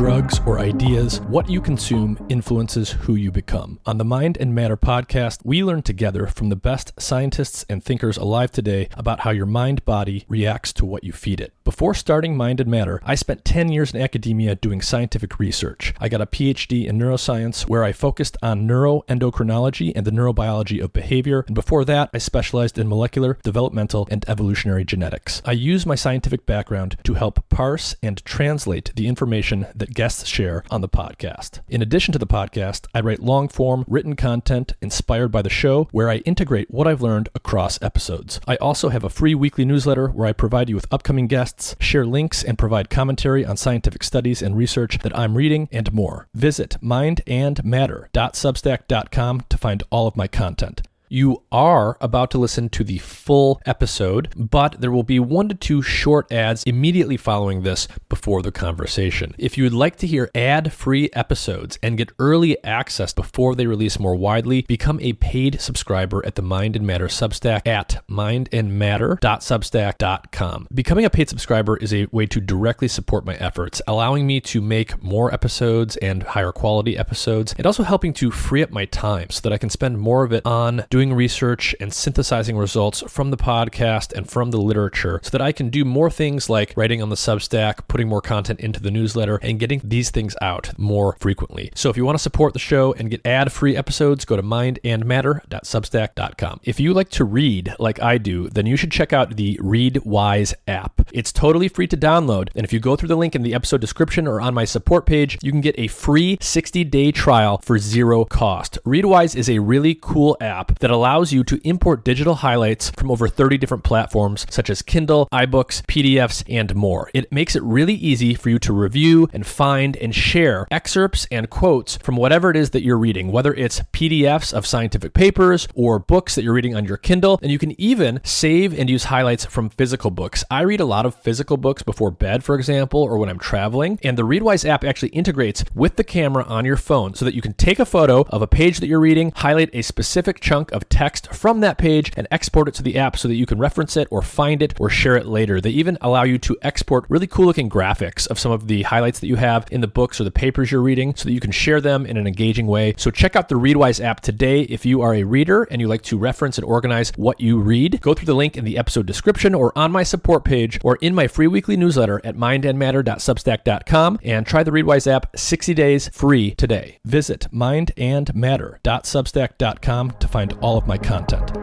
drugs, or ideas, what you consume influences who you become. On the Mind and Matter podcast, we learn together from the best scientists and thinkers alive today about how your mind-body reacts to what you feed it. Before starting Mind and Matter, I spent 10 years in academia doing scientific research. I got a PhD in neuroscience where I focused on neuroendocrinology and the neurobiology of behavior, and before that, I specialized in molecular, developmental, and evolutionary genetics. I use my scientific background to help parse and translate the information that guests share on the podcast. In addition to the podcast, I write long-form written content inspired by the show where I integrate what I've learned across episodes. I also have a free weekly newsletter where I provide you with upcoming guests, share links, and provide commentary on scientific studies and research that I'm reading, and more. Visit mindandmatter.substack.com to find all of my content. You are about to listen to the full episode, but there will be 1 to 2 short ads immediately following this before the conversation. If you would like to hear ad-free episodes and get early access before they release more widely, become a paid subscriber at the Mind and Matter Substack at mindandmatter.substack.com. Becoming a paid subscriber is a way to directly support my efforts, allowing me to make more episodes and higher quality episodes, and also helping to free up my time so that I can spend more of it on doing research and synthesizing results from the podcast and from the literature so that I can do more things like writing on the Substack, putting more content into the newsletter, and getting these things out more frequently. So if you want to support the show and get ad-free episodes, go to mindandmatter.substack.com. If you like to read like I do, then you should check out the ReadWise app. It's totally free to download, and if you go through the link in the episode description or on my support page, you can get a free 60-day trial for zero cost. ReadWise is a really cool app that allows you to import digital highlights from over 30 different platforms such as Kindle, iBooks, PDFs, and more. It makes it really easy for you to review and find and share excerpts and quotes from whatever it is that you're reading, whether it's PDFs of scientific papers or books that you're reading on your Kindle, and you can even save and use highlights from physical books. I read a lot of physical books before bed, for example, or when I'm traveling, and the ReadWise app actually integrates with the camera on your phone so that you can take a photo of a page that you're reading, highlight a specific chunk of text from that page, and export it to the app so that you can reference it or find it or share it later. They even allow you to export really cool looking graphics of some of the highlights that you have in the books or the papers you're reading so that you can share them in an engaging way. So check out the ReadWise app today if you are a reader and you like to reference and organize what you read. Go through the link in the episode description or on my support page or in my free weekly newsletter at mindandmatter.substack.com and try the ReadWise app 60 days free today. Visit mindandmatter.substack.com to find all of my content. Hope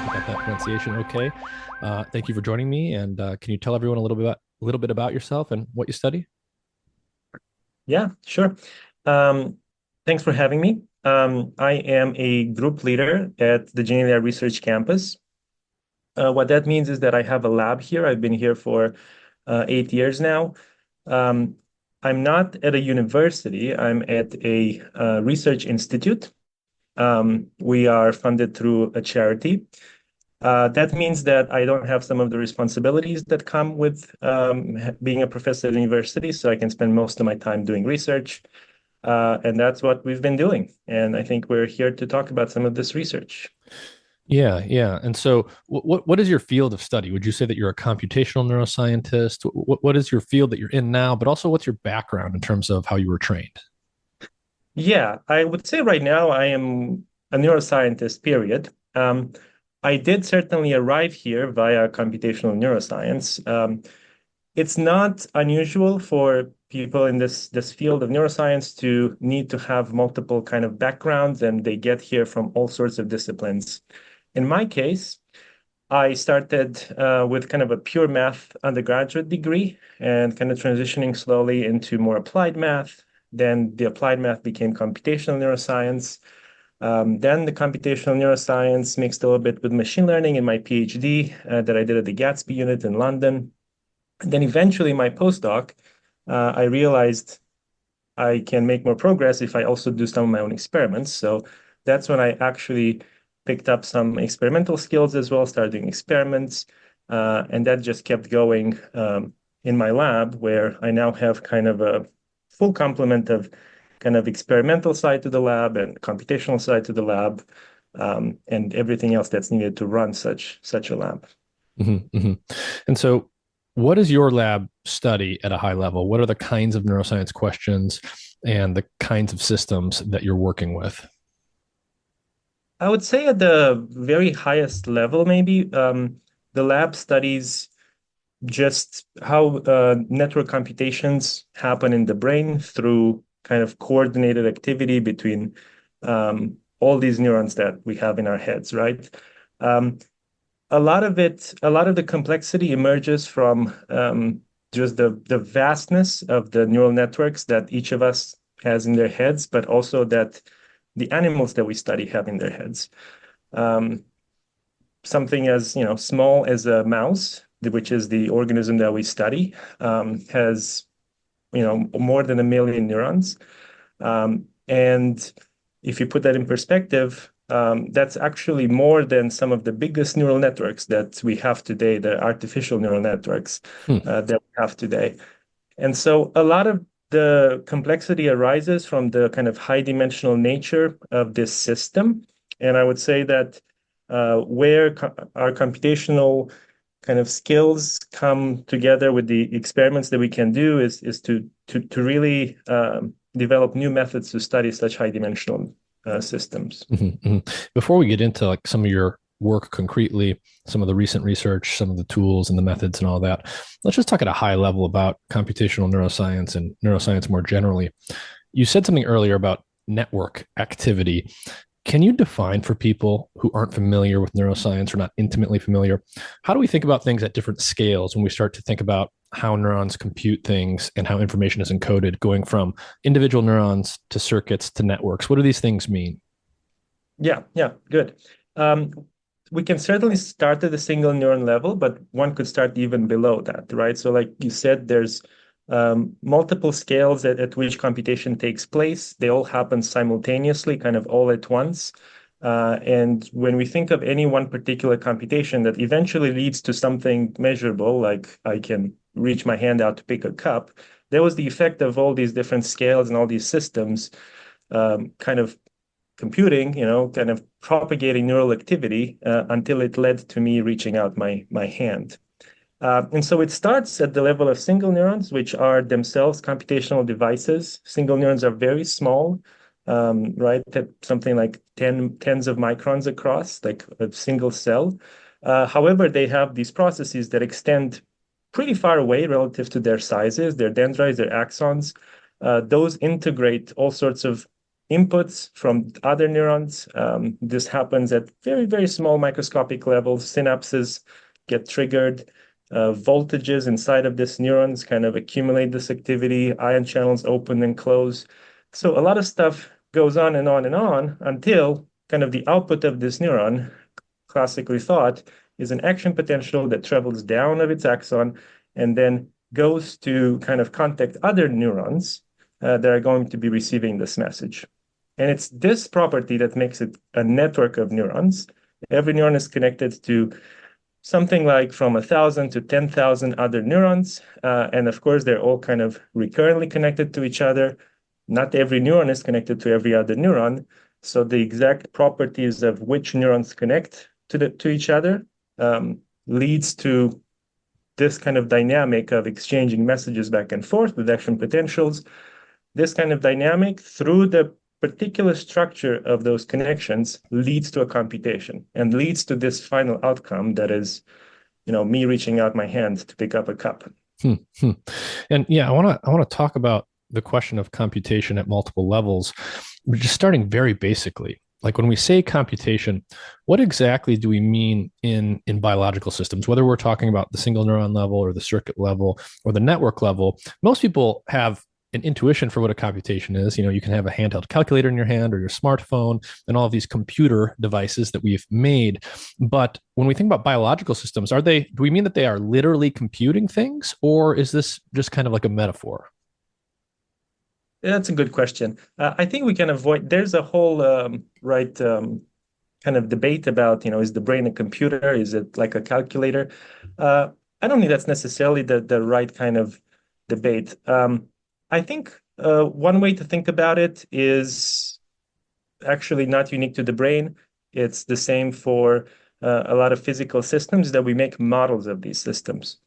you got that pronunciation okay. Thank you for joining me, and can you tell everyone a little bit about yourself and what you study? Yeah, sure. Thanks for having me. I am a group leader at the Janelia Research Campus. What that means is that I have a lab here. I've been here for 8 years now. I'm not at a university. I'm at a research institute. We are funded through a charity. That means that I don't have some of the responsibilities that come with being a professor at a university, so I can spend most of my time doing research. And that's what we've been doing. And I think we're here to talk about some of this research. Yeah. And so what is your field of study? Would you say that you're a computational neuroscientist? What is your field that you're in now, but also what's your background in terms of how you were trained? Yeah, I would say right now I am a neuroscientist, period. I did certainly arrive here via computational neuroscience. It's not unusual for people in this field of neuroscience to need to have multiple kind of backgrounds, and they get here from all sorts of disciplines. In my case, I started with kind of a pure math undergraduate degree and kind of transitioning slowly into more applied math. Then the applied math became computational neuroscience. Then the computational neuroscience mixed a little bit with machine learning in my PhD that I did at the Gatsby unit in London. And then eventually my postdoc, I realized I can make more progress if I also do some of my own experiments. So that's when I actually picked up some experimental skills as well, started doing experiments, and that just kept going in my lab, where I now have kind of a full complement of kind of experimental side to the lab and computational side to the lab. and everything else that's needed to run such a lab. And so, what does your lab study at a high level? What are the kinds of neuroscience questions and the kinds of systems that you're working with? I would say at the very highest level, maybe the lab studies just how network computations happen in the brain through kind of coordinated activity between all these neurons that we have in our heads, right? Um, a lot of the complexity emerges from just the vastness of the neural networks that each of us has in their heads, but also that the animals that we study have in their heads. Um, Something as small as a mouse, which is the organism that we study, has more than 1 million neurons. And if you put that in perspective, that's actually more than some of the biggest neural networks that we have today, the artificial neural networks Hmm. that we have today. And so a lot of the complexity arises from the kind of high dimensional nature of this system. And I would say that where our computational kind of skills come together with the experiments that we can do is to really develop new methods to study such high dimensional systems. Before we get into like some of your work concretely, some of the recent research, some of the tools and the methods and all that, let's just talk at a high level about computational neuroscience and neuroscience more generally. You said something earlier about network activity. Can you define for people who aren't familiar with neuroscience or not intimately familiar, how do we think about things at different scales when we start to think about how neurons compute things and how information is encoded, going from individual neurons to circuits to networks? What do these things mean? Yeah, good. Um, we can certainly start at the single neuron level, but one could start even below that, right? So, like you said, there's multiple scales at which computation takes place. They all happen simultaneously, kind of all at once. And when we think of any one particular computation that eventually leads to something measurable, like I can reach my hand out to pick a cup, there was the effect of all these different scales and all these systems kind of computing, kind of propagating neural activity until it led to me reaching out my hand. And so it starts at the level of single neurons, which are themselves computational devices. Single neurons are very small, right? Something like tens of microns across, like a single cell. However, they have these processes that extend pretty far away relative to their sizes, their dendrites, their axons. Those integrate all sorts of inputs from other neurons. This happens at very, very small microscopic levels. Synapses get triggered. Voltages inside of this neurons kind of accumulate this activity. Ion channels open and close. So a lot of stuff goes on and on and on until kind of the output of this neuron, classically thought, is an action potential that travels down of its axon and then goes to kind of contact other neurons that are going to be receiving this message. And it's this property that makes it a network of neurons. Every neuron is connected to something like from 1,000 to 10,000 other neurons. And of course, they're all kind of recurrently connected to each other. Not every neuron is connected to every other neuron. So the exact properties of which neurons connect to each other leads to this kind of dynamic of exchanging messages back and forth with action potentials. This kind of dynamic through the particular structure of those connections leads to a computation and leads to this final outcome that is, me reaching out my hand to pick up a cup. Hmm, hmm. And yeah, I want to talk about the question of computation at multiple levels. We're just starting very basically. Like when we say computation, what exactly do we mean in biological systems? Whether we're talking about the single neuron level or the circuit level or the network level, most people have an intuition for what a computation is. You can have a handheld calculator in your hand or your smartphone and all of these computer devices that we've made. But when we think about biological systems, do we mean that they are literally computing things, or is this just kind of like a metaphor? That's a good question. I think we can avoid, there's a whole, kind of debate about, is the brain a computer? Is it like a calculator? Uh, I don't think that's necessarily the right kind of debate. I think one way to think about it is actually not unique to the brain. It's the same for a lot of physical systems that we make models of these systems.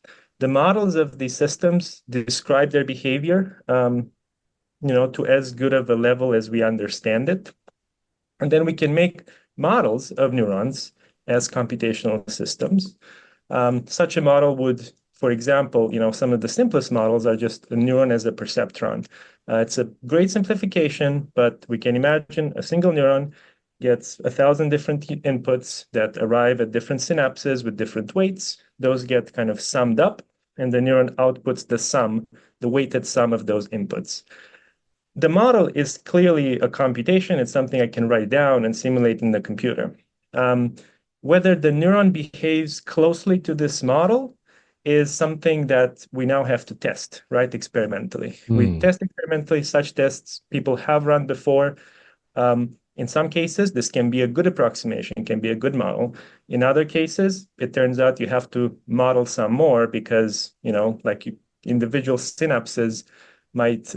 The models of these systems describe their behavior, to as good of a level as we understand it. And then we can make models of neurons as computational systems. Such a model would, for example, some of the simplest models are just a neuron as a perceptron. It's a great simplification, but we can imagine a single neuron gets 1,000 different inputs that arrive at different synapses with different weights. Those get kind of summed up, and the neuron outputs the weighted sum of those inputs. The model is clearly a computation. It's something I can write down and simulate in the computer. Whether the neuron behaves closely to this model is something that we now have to test, right, experimentally. We test experimentally. Such tests people have run before. In some cases, this can be a good approximation, can be a good model. In other cases, it turns out you have to model some more because, individual synapses might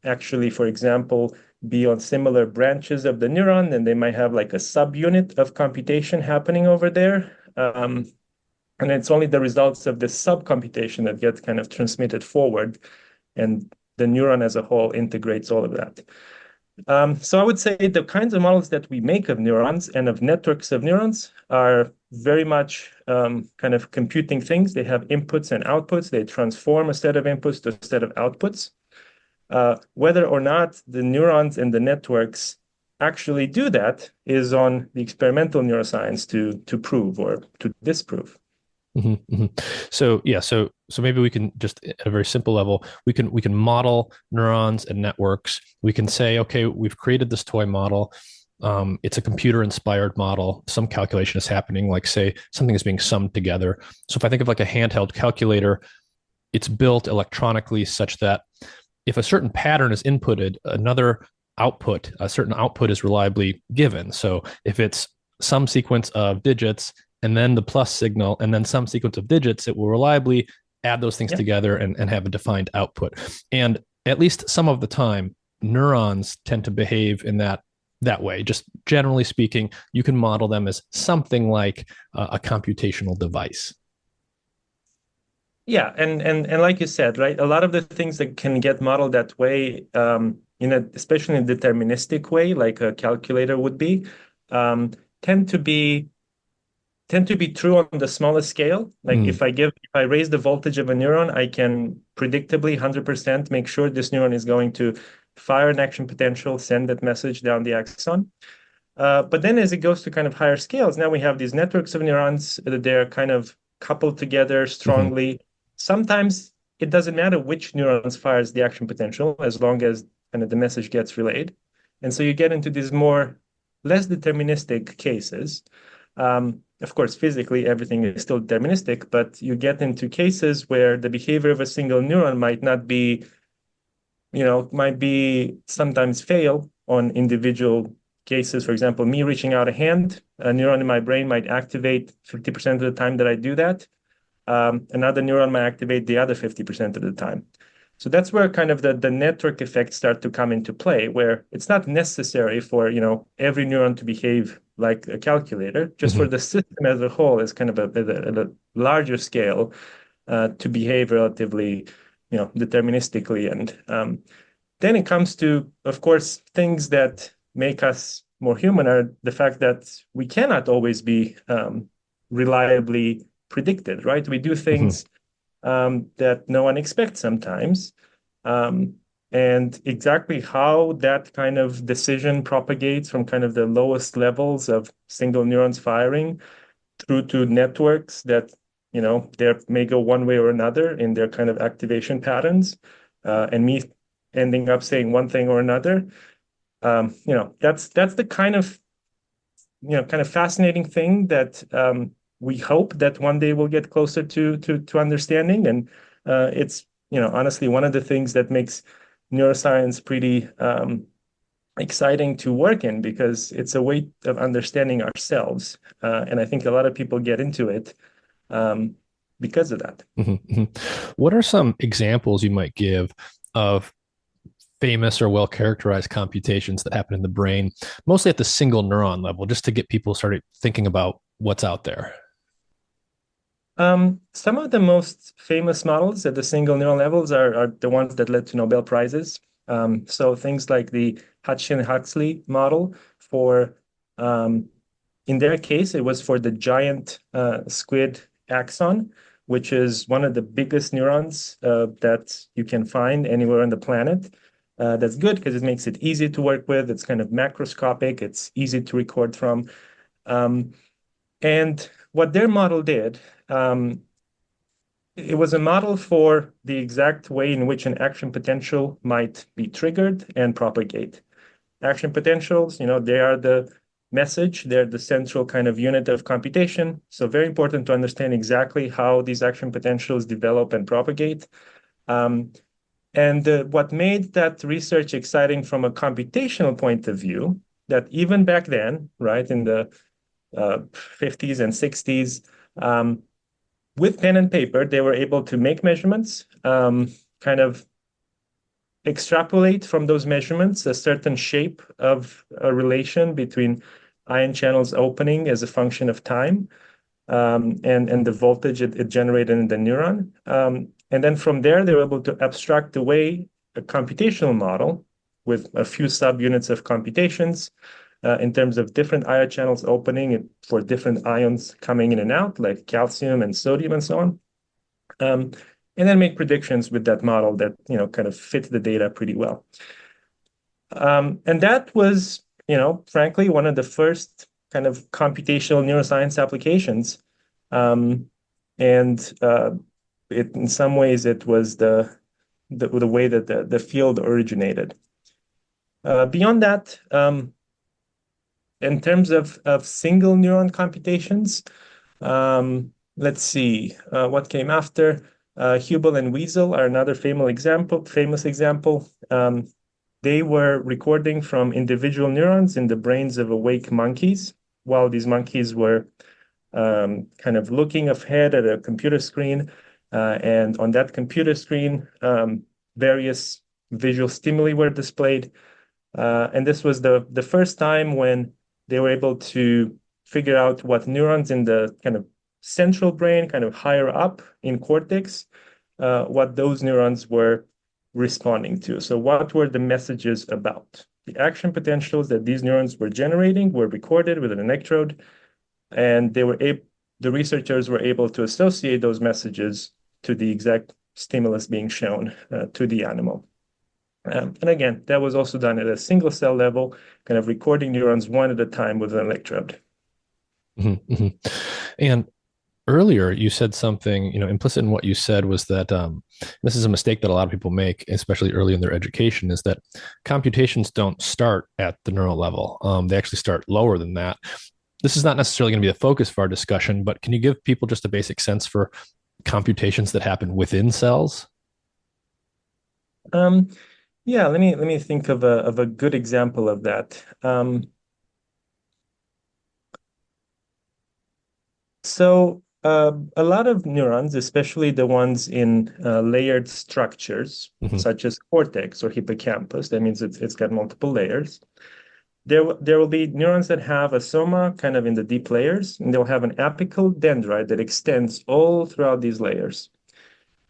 actually, for example, be on similar branches of the neuron, and they might have like a subunit of computation happening over there. And it's only the results of this subcomputation that get kind of transmitted forward, and the neuron as a whole integrates all of that. So I would say the kinds of models that we make of neurons and of networks of neurons are very much kind of computing things. They have inputs and outputs. They transform a set of inputs to a set of outputs. Whether or not the neurons and the networks actually do that is on the experimental neuroscience to prove or to disprove. Mm-hmm, mm-hmm. So maybe we can just at a very simple level, we can model neurons and networks. We can say, okay, we've created this toy model. It's a computer-inspired model. Some calculation is happening, like say something is being summed together. So if I think of like a handheld calculator, it's built electronically such that if a certain pattern is inputted, a certain output is reliably given. So if it's some sequence of digits and then the plus signal and then some sequence of digits, it will reliably add those things together and have a defined output. And at least some of the time, neurons tend to behave in that way. Just generally speaking, you can model them as something like a computational device. Yeah, and like you said, right, a lot of the things that can get modeled that way, especially in a deterministic way, like a calculator would be, tend to be true on the smallest scale. Like if I raise the voltage of a neuron, I can predictably 100% make sure this neuron is going to fire an action potential, send that message down the axon. But then as it goes to kind of higher scales, now we have these networks of neurons that they're kind of coupled together strongly. Sometimes it doesn't matter which neurons fires the action potential as long as kind of the message gets relayed. And so you get into these less deterministic cases. Of course, physically, everything is still deterministic, but you get into cases where the behavior of a single neuron might be sometimes fail on individual cases. For example, me reaching out a hand, a neuron in my brain might activate 50% of the time that I do that. Another neuron might activate the other 50% of the time. So that's where kind of the network effects start to come into play, where it's not necessary for, every neuron to behave like a calculator, just for the system as a whole is kind of at a larger scale to behave relatively, deterministically. And then it comes to, of course, things that make us more human are the fact that we cannot always be reliably predicted, right? We do things that no one expects sometimes. And exactly how that kind of decision propagates from kind of the lowest levels of single neurons firing through to networks that, they may go one way or another in their kind of activation patterns, and me ending up saying one thing or another. That's the kind of fascinating thing that we hope that one day we'll get closer to understanding. And it's, honestly, one of the things that makes neuroscience pretty exciting to work in, because it's a way of understanding ourselves. And I think a lot of people get into it because of that. What are some examples you might give of famous or well characterized computations that happen in the brain, mostly at the single neuron level, just to get people started thinking about what's out there? Some of the most famous models at the single neural levels are the ones that led to Nobel Prizes. So things like the Hutchinson-Huxley model for, in their case, it was for the giant squid axon, which is one of the biggest neurons that you can find anywhere on the planet. That's good because it makes it easy to work with. It's kind of macroscopic. It's easy to record from. And what their model did, it was a model for the exact way in which an action potential might be triggered and propagate. Action potentials, they are the message, they're the central kind of unit of computation. So very important to understand exactly how these action potentials develop and propagate. And what made that research exciting from a computational point of view, that even back then, right, in the 50s and 60s, with pen and paper, they were able to make measurements, kind of extrapolate from those measurements a certain shape of a relation between ion channels opening as a function of time, and the voltage it generated in the neuron. And then from there, they were able to abstract away a computational model with a few subunits of computations in terms of different ion channels opening for different ions coming in and out, like calcium and sodium and so on. And then make predictions with that model that, kind of fit the data pretty well. And that was, frankly, one of the first kind of computational neuroscience applications. And in some ways, it was the way that the field originated. Beyond that, in terms of single neuron computations, let's see what came after. Hubel and Wiesel are another famous example. They were recording from individual neurons in the brains of awake monkeys, while these monkeys were kind of looking ahead at a computer screen. And on that computer screen, various visual stimuli were displayed. And this was the first time when they were able to figure out what neurons in the kind of central brain, kind of higher up in cortex, what those neurons were responding to. So what were the messages about? The action potentials that these neurons were generating were recorded with an electrode, and the researchers were able to associate those messages to the exact stimulus being shown to the animal. And again, that was also done at a single cell level, kind of recording neurons one at a time with an electrode. Mm-hmm, mm-hmm. And earlier, you said something, implicit in what you said was that this is a mistake that a lot of people make, especially early in their education, is that computations don't start at the neural level. They actually start lower than that. This is not necessarily going to be the focus of our discussion, but can you give people just a basic sense for computations that happen within cells? Yeah, let me think of a good example of that. So a lot of neurons, especially the ones in layered structures, such as cortex or hippocampus, that means it's got multiple layers. There will be neurons that have a soma kind of in the deep layers, and they'll have an apical dendrite that extends all throughout these layers.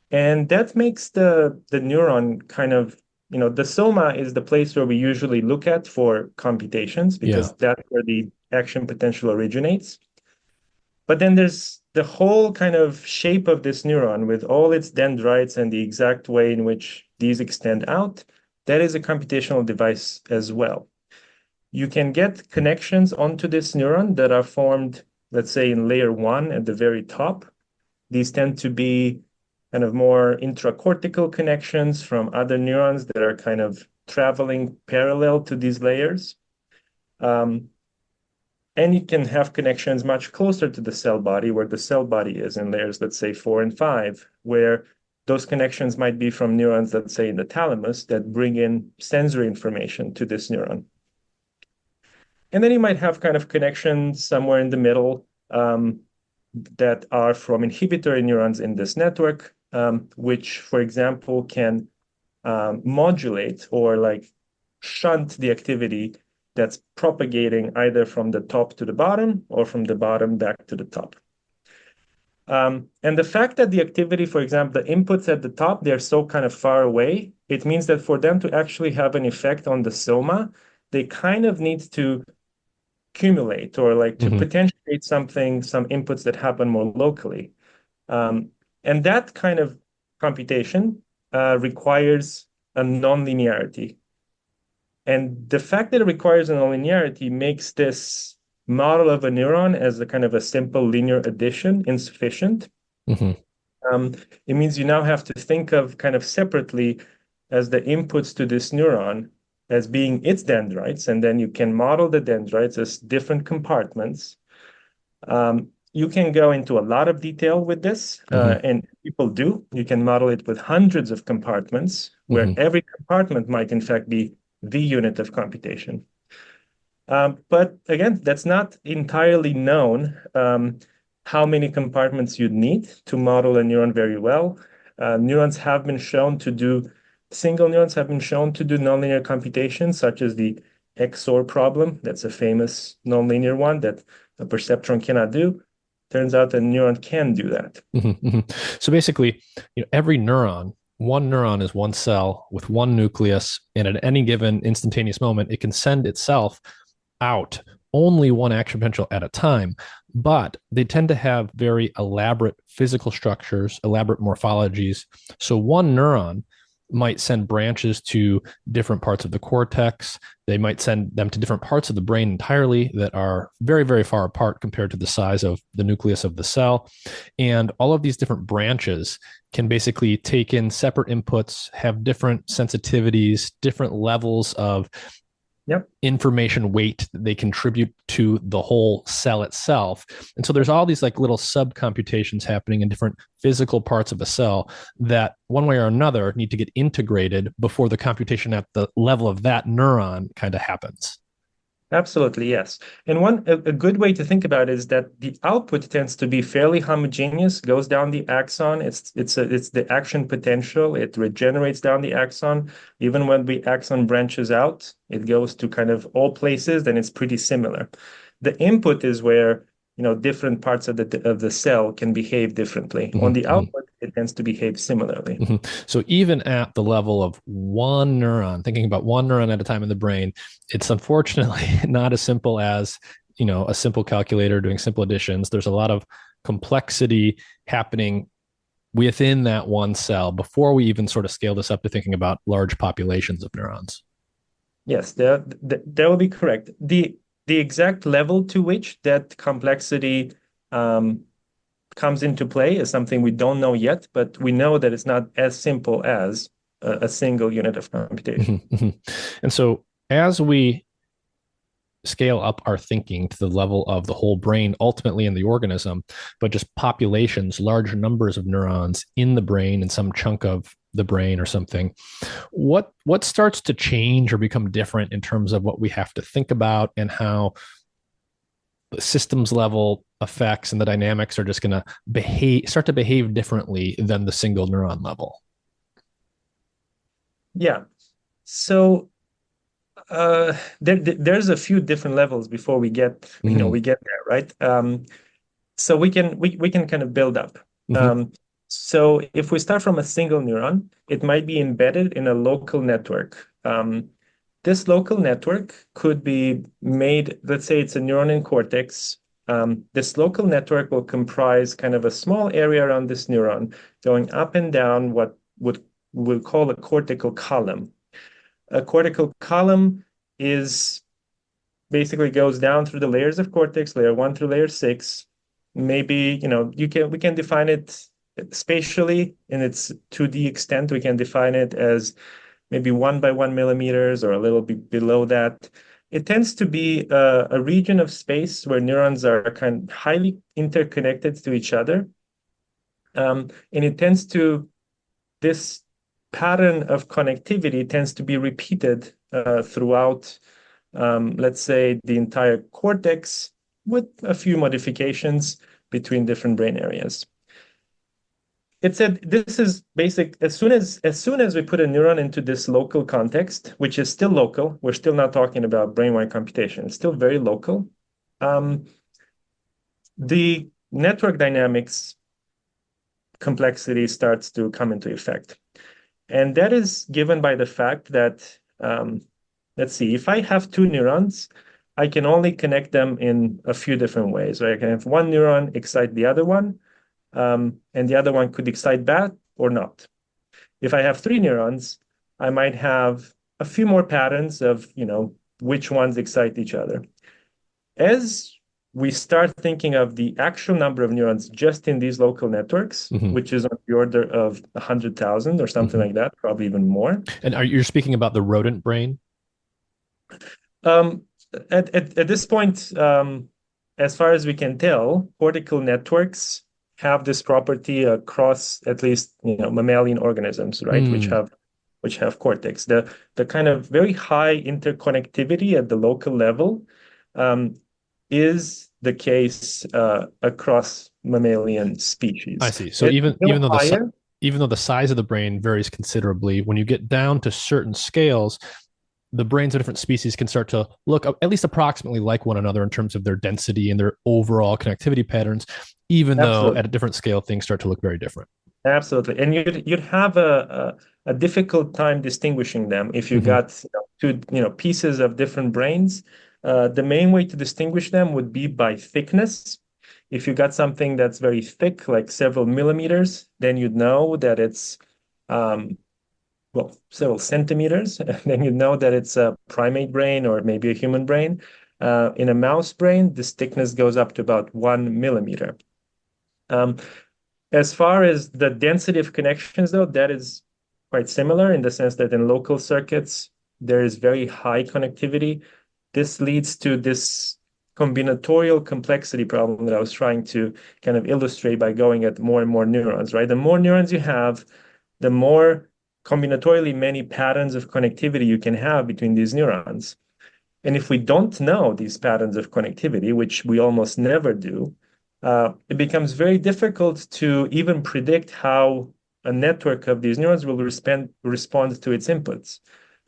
And that makes the neuron kind of, the soma is the place where we usually look at for computations because that's where the action potential originates. But then there's the whole kind of shape of this neuron with all its dendrites and the exact way in which these extend out. That is a computational device as well. You can get connections onto this neuron that are formed, let's say, in layer 1 at the very top. These tend to be kind of more intracortical connections from other neurons that are kind of traveling parallel to these layers. And you can have connections much closer to the cell body, where the cell body is in layers, let's say 4 and 5, where those connections might be from neurons, let's say in the thalamus, that bring in sensory information to this neuron. And then you might have kind of connections somewhere in the middle that are from inhibitory neurons in this network, which, for example, can modulate or like shunt the activity that's propagating either from the top to the bottom or from the bottom back to the top. And the fact that the activity, for example, the inputs at the top, they're so kind of far away, it means that for them to actually have an effect on the soma, they kind of need to accumulate or like to potentiate something, some inputs that happen more locally. And that kind of computation requires a nonlinearity. And the fact that it requires a nonlinearity makes this model of a neuron as a kind of a simple linear addition insufficient. It means you now have to think of kind of separately as the inputs to this neuron as being its dendrites, and then you can model the dendrites as different compartments. You can go into a lot of detail with this, and people do. You can model it with hundreds of compartments, where every compartment might in fact be the unit of computation. But again, that's not entirely known how many compartments you'd need to model a neuron very well. Single neurons have been shown to do nonlinear computations, such as the XOR problem. That's a famous nonlinear one that a perceptron cannot do. Turns out a neuron can do that. So basically, every neuron, one neuron is one cell with one nucleus, and at any given instantaneous moment, it can send itself out only one action potential at a time, but they tend to have very elaborate physical structures, elaborate morphologies. So one neuron might send branches to different parts of the cortex. They might send them to different parts of the brain entirely that are very, very far apart compared to the size of the nucleus of the cell. And all of these different branches can basically take in separate inputs, have different sensitivities, different levels of information weight that they contribute to the whole cell itself. And so there's all these like little sub computations happening in different physical parts of a cell that one way or another need to get integrated before the computation at the level of that neuron kind of happens. Absolutely, yes. And a good way to think about it is that the output tends to be fairly homogeneous, goes down the axon. It's the action potential. It regenerates down the axon. Even when the axon branches out, it goes to kind of all places, then it's pretty similar. The input is where different parts of the cell can behave differently. On the output, it tends to behave similarly. So even at the level of one neuron, thinking about one neuron at a time in the brain, it's unfortunately not as simple as a simple calculator doing simple additions. There's a lot of complexity happening within that one cell before we even sort of scale this up to thinking about large populations of neurons. Yes, that will be correct. The exact level to which that complexity comes into play is something we don't know yet, but we know that it's not as simple as a single unit of computation. And so as we scale up our thinking to the level of the whole brain, ultimately in the organism, but just populations, large numbers of neurons in the brain and some chunk of the brain or something, what starts to change or become different in terms of what we have to think about and how the systems level effects and the dynamics are just going to start to behave differently than the single neuron level? Yeah. So there's a few different levels before we get we get there, right? So we can kind of build up. So if we start from a single neuron, it might be embedded in a local network. This local network could be made, let's say it's a neuron in cortex. This local network will comprise kind of a small area around this neuron going up and down what we'll call a cortical column. A cortical column basically goes down through the layers of cortex, layer 1 through layer 6. Maybe, we can define it spatially in its 2D extent. We can define it as maybe 1 by 1 millimeters or a little bit below that. It tends to be a region of space where neurons are kind of highly interconnected to each other. And this pattern of connectivity tends to be repeated throughout, let's say, the entire cortex with a few modifications between different brain areas. This is basic. As soon as we put a neuron into this local context, which is still local, we're still not talking about brain-wide computation. It's still very local. Um, the network dynamics complexity starts to come into effect. And that is given by the fact that, let's see, if I have two neurons, I can only connect them in a few different ways, right? I can have one neuron excite the other one, and the other one could excite back or not. If I have three neurons, I might have a few more patterns of, which ones excite each other. As we start thinking of the actual number of neurons just in these local networks, which is on the order of 100,000 or something like that, probably even more. And you're speaking about the rodent brain? At this point, as far as we can tell, cortical networks have this property across at least mammalian organisms, right? Which have cortex. The kind of very high interconnectivity at the local level is the case across mammalian species. I see. So even though the size of the brain varies considerably, when you get down to certain scales, the brains of different species can start to look at least approximately like one another in terms of their density and their overall connectivity patterns, even though at a different scale things start to look very different. Absolutely. And you'd have a difficult time distinguishing them if you got two pieces of different brains. The main way to distinguish them would be by thickness. If you got something that's very thick, like several millimeters, then you'd know that it's several centimeters, then you know that it's a primate brain or maybe a human brain. In a mouse brain, this thickness goes up to about 1 millimeter. As far as the density of connections, though, that is quite similar in the sense that in local circuits, there is very high connectivity. This leads to this combinatorial complexity problem that I was trying to kind of illustrate by going at more and more neurons, right? The more neurons you have, the more combinatorially many patterns of connectivity you can have between these neurons. And if we don't know these patterns of connectivity, which we almost never do, it becomes very difficult to even predict how a network of these neurons will respond to its inputs.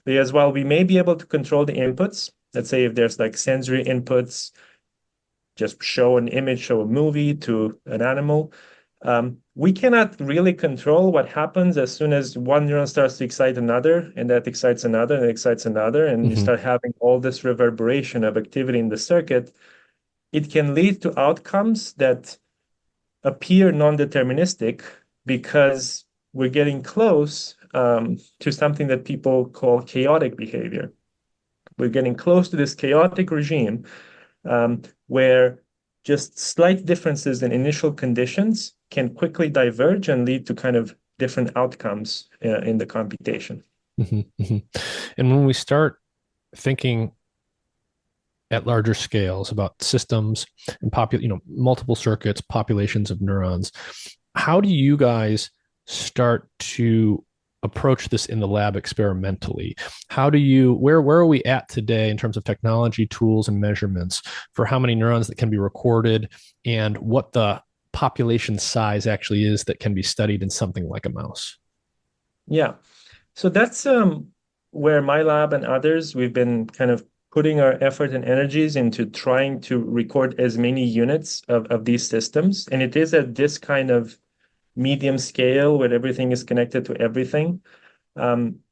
Because while we may be able to control the inputs, let's say if there's like sensory inputs, just show an image, show a movie to an animal, we cannot really control what happens as soon as one neuron starts to excite another, and that excites another, and excites another, and you start having all this reverberation of activity in the circuit. It can lead to outcomes that appear non-deterministic because we're getting close to something that people call chaotic behavior. We're getting close to this chaotic regime where just slight differences in initial conditions can quickly diverge and lead to kind of different outcomes in the computation. And when we start thinking at larger scales about systems and multiple circuits, populations of neurons, how do you guys start to approach this in the lab experimentally? Where are we at today in terms of technology, tools, and measurements for how many neurons that can be recorded and what the population size actually is that can be studied in something like a mouse? Yeah. So that's where my lab and others, we've been kind of putting our effort and energies into trying to record as many units of these systems. And it is at this kind of medium scale where everything is connected to everything,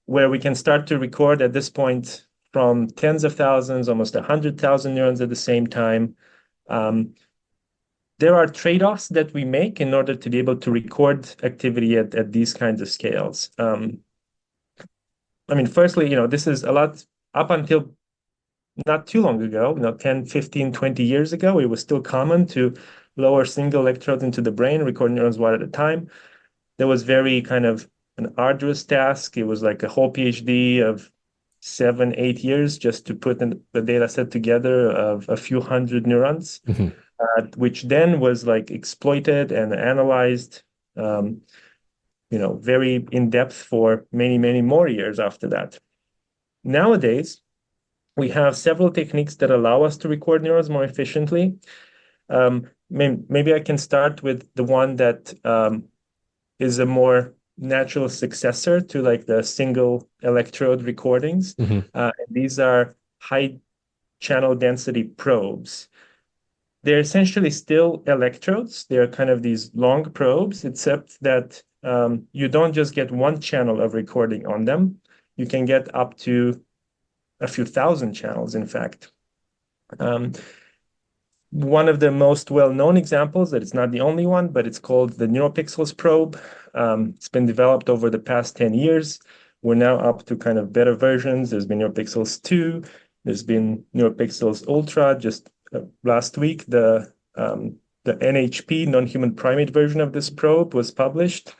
where we can start to record at this point from tens of thousands, almost 100,000 neurons at the same time. There are trade-offs that we make in order to be able to record activity at these kinds of scales. Firstly, this is a lot up until not too long ago, 10, 15, 20 years ago, it was still common to lower single electrodes into the brain, record neurons one at a time. That was very kind of an arduous task. It was like a whole PhD of 7, 8 years just to put the data set together of a few hundred neurons, which then was like exploited and analyzed, very in depth for many, many more years after that. Nowadays, we have several techniques that allow us to record neurons more efficiently. Maybe I can start with the one that is a more natural successor to like the single electrode recordings. And these are high channel density probes. They're essentially still electrodes. They're kind of these long probes, except that you don't just get one channel of recording on them. You can get up to a few thousand channels, in fact. One of the most well-known examples, that it's not the only one, but it's called the NeuroPixels probe. It's been developed over the past 10 years. We're now up to kind of better versions. There's been NeuroPixels 2. There's been NeuroPixels Ultra. Just last week, the NHP, non-human primate version of this probe was published.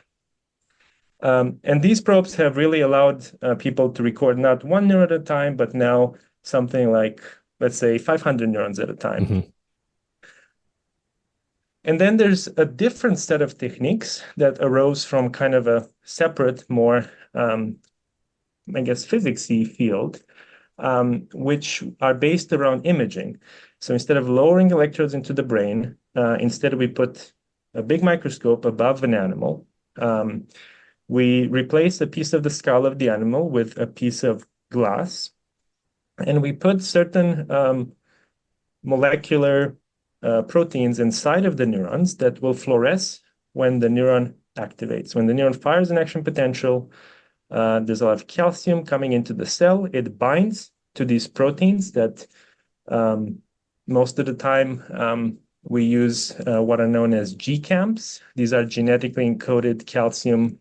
And these probes have really allowed people to record not one neuron at a time, but now something like, let's say, 500 neurons at a time. And then there's a different set of techniques that arose from kind of a separate, more, I guess, physicsy field, which are based around imaging. So instead of lowering electrodes into the brain, instead we put a big microscope above an animal. We replace a piece of the skull of the animal with a piece of glass, and we put certain molecular proteins inside of the neurons that will fluoresce when the neuron activates. When the neuron fires an action potential, there's a lot of calcium coming into the cell. It binds to these proteins that most of the time we use what are known as GCAMs. These are genetically encoded calcium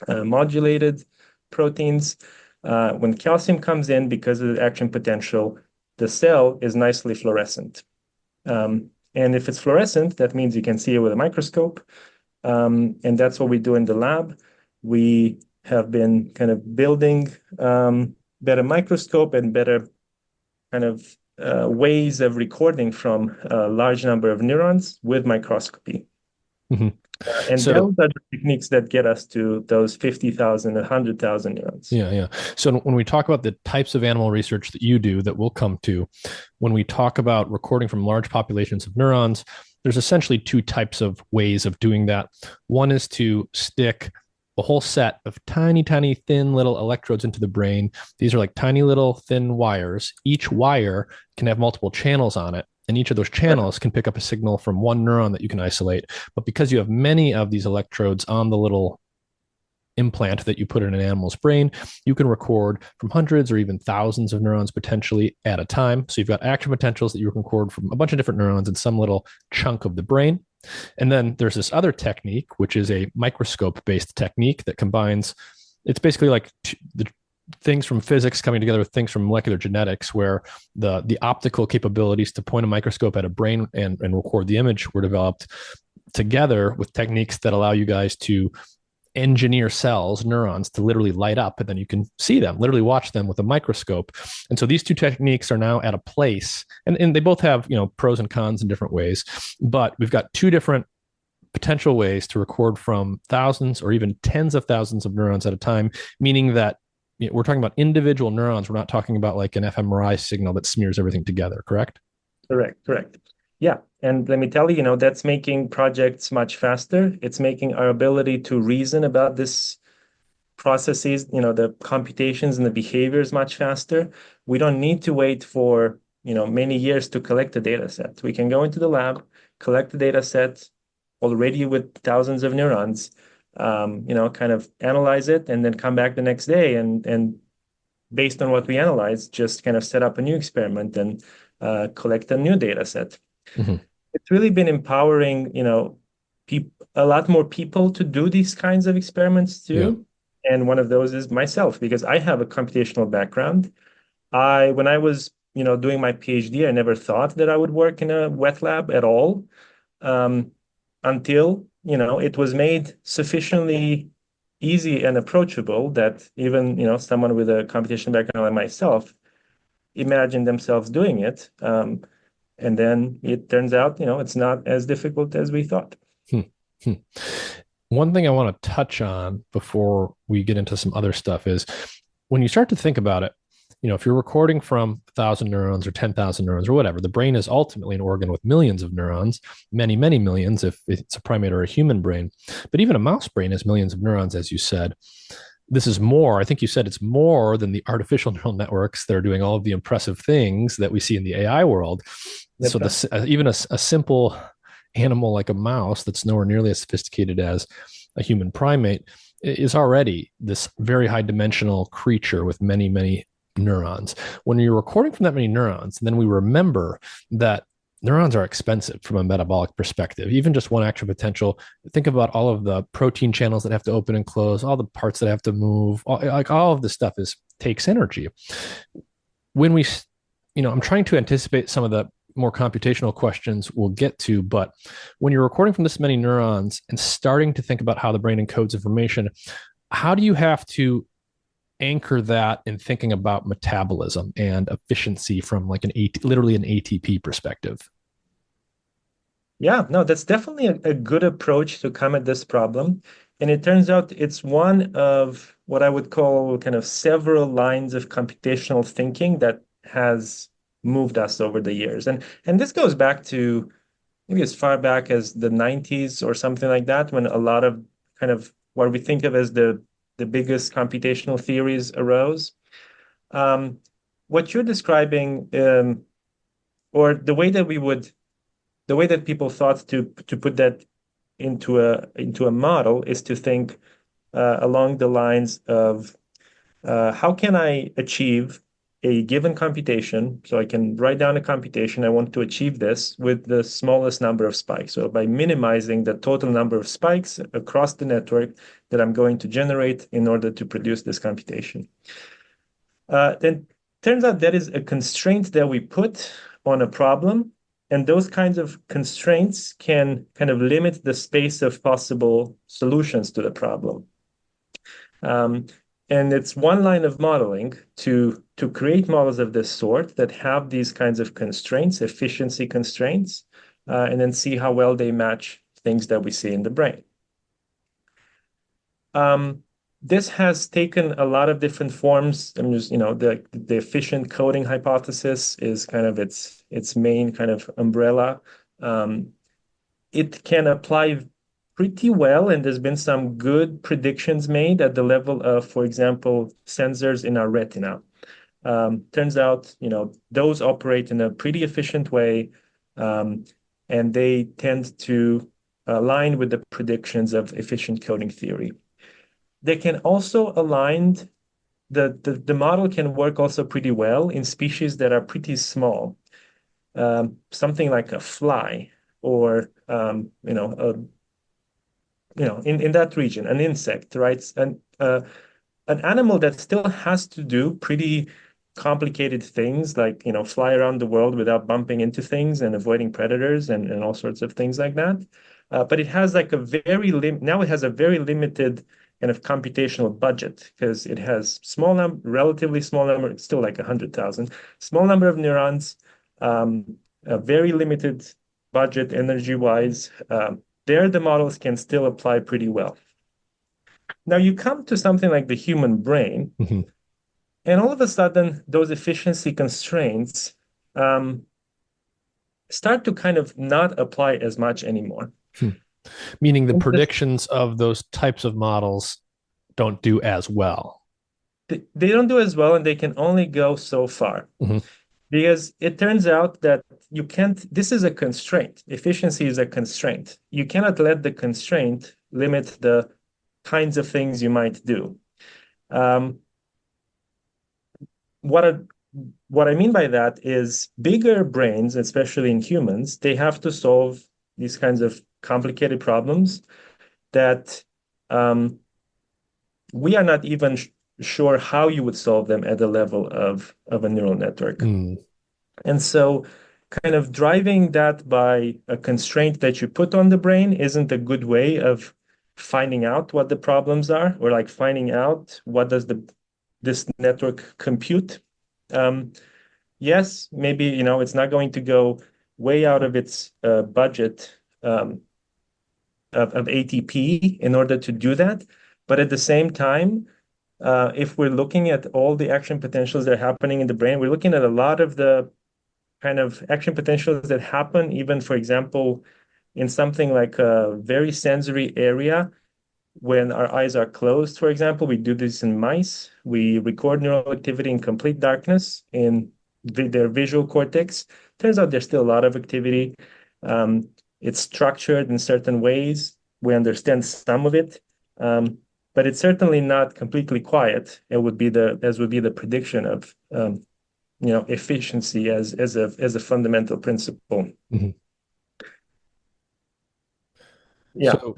modulated proteins. When calcium comes in, because of the action potential, the cell is nicely fluorescent. And if it's fluorescent, that means you can see it with a microscope. And that's what we do in the lab. We have been kind of building better microscope and better kind of ways of recording from a large number of neurons with microscopy. And So, those are the techniques that get us to those 50,000, 100,000 neurons. Yeah. So when we talk about the types of animal research that you do that we'll come to, when we talk about recording from large populations of neurons, there's essentially two types of ways of doing that. One is to stick a whole set of tiny, tiny, thin little electrodes into the brain. These are like tiny little thin wires. Each wire can have multiple channels on it. And each of those channels can pick up a signal from one neuron that you can isolate. But because you have many of these electrodes on the little implant that you put in an animal's brain, you can record from hundreds or even thousands of neurons potentially at a time. So you've got action potentials that you can record from a bunch of different neurons in some little chunk of the brain. And then there's this other technique, which is a microscope-based technique that combines, it's basically like the things from physics coming together with things from molecular genetics, where the optical capabilities to point a microscope at a brain and record the image were developed together with techniques that allow you guys to engineer cells, neurons, to literally light up, and then you can see them, literally watch them with a microscope. And so these two techniques are now at a place, and they both have, pros and cons in different ways, but we've got two different potential ways to record from thousands or even tens of thousands of neurons at a time, meaning that we're talking about individual neurons. We're not talking about like an fMRI signal that smears everything together, correct? Correct. Yeah. And let me tell you, that's making projects much faster. It's making our ability to reason about this processes, the computations and the behaviors much faster. We don't need to wait for, many years to collect a data set. We can go into the lab, collect the data set already with thousands of neurons, kind of analyze it, and then come back the next day and based on what we analyze, just kind of set up a new experiment and collect a new data set. It's really been empowering, a lot more people to do these kinds of experiments too. Yeah. And one of those is myself, because I have a computational background. When I was, doing my PhD, I never thought that I would work in a wet lab at all, until it was made sufficiently easy and approachable that even, someone with a computational background like myself imagined themselves doing it. And then it turns out, it's not as difficult as we thought. One thing I want to touch on before we get into some other stuff is when you start to think about it, if you're recording from 1,000 neurons or 10,000 neurons or whatever, the brain is ultimately an organ with millions of neurons, many, many millions if it's a primate or a human brain. But even a mouse brain has millions of neurons, as you said. This is more, I think you said it's more than the artificial neural networks that are doing all of the impressive things that we see in the AI world. That's So even a simple animal like a mouse that's nowhere nearly as sophisticated as a human primate is already this very high dimensional creature with many, many neurons. When you're recording from that many neurons, then we remember that neurons are expensive from a metabolic perspective. Even just one action potential, think about all of the protein channels that have to open and close, all the parts that have to move, all of this stuff takes energy. When I'm trying to anticipate some of the more computational questions we'll get to, but when you're recording from this many neurons and starting to think about how the brain encodes information, how do you have to anchor that in thinking about metabolism and efficiency from like literally an ATP perspective? Yeah, no, that's definitely a good approach to come at this problem. And it turns out it's one of what I would call kind of several lines of computational thinking that has moved us over the years. And this goes back to maybe as far back as the 90s or something like that, when a lot of kind of what we think of as the biggest computational theories arose. What you're describing, or the way that people thought to put that into a model is to think along the lines of how can I achieve a given computation? So I can write down a computation. I want to achieve this with the smallest number of spikes. So by minimizing the total number of spikes across the network that I'm going to generate in order to produce this computation. Then turns out that is a constraint that we put on a problem. And those kinds of constraints can kind of limit the space of possible solutions to the problem. And it's one line of modeling to create models of this sort that have these kinds of constraints, efficiency constraints, and then see how well they match things that we see in the brain. This has taken a lot of different forms. I mean, just, the efficient coding hypothesis is kind of its main kind of umbrella. It can apply pretty well, and there's been some good predictions made at the level of, for example, sensors in our retina. Turns out, those operate in a pretty efficient way, and they tend to align with the predictions of efficient coding theory. They can also align, the model can work also pretty well in species that are pretty small, something like a fly or, in that region, an insect, right? And an animal that still has to do pretty complicated things like, fly around the world without bumping into things and avoiding predators and all sorts of things like that. But it has like now it has a very limited kind of computational budget because it has relatively small number, it's still like 100,000, small number of neurons, a very limited budget energy-wise. There, the models can still apply pretty well. Now you come to something like the human brain, Mm-hmm. and all of a sudden, those efficiency constraints start to kind of not apply as much anymore. Meaning the predictions of those types of models don't do as well. They don't do as well, and they can only go so far. Mm-hmm. Because it turns out that this is a constraint. Efficiency is a constraint. You cannot let the constraint limit the kinds of things you might do. What I mean by that is bigger brains, especially in humans, they have to solve these kinds of complicated problems that we are not even sure how you would solve them at the level of a neural network. And so kind of driving that by a constraint that you put on the brain isn't a good way of finding out what the problems are, or like finding out what does this network compute. Yes, maybe, it's not going to go way out of its budget of ATP in order to do that. But at the same time, if we're looking at all the action potentials that are happening in the brain, we're looking at a lot of the kind of action potentials that happen, even, for example, in something like a very sensory area when our eyes are closed, for example. We do this in mice. We record neural activity in complete darkness in their visual cortex. Turns out there's still a lot of activity. It's structured in certain ways. We understand some of it, but it's certainly not completely quiet. It would be the prediction of efficiency as a fundamental principle. Mhm. Yeah. So,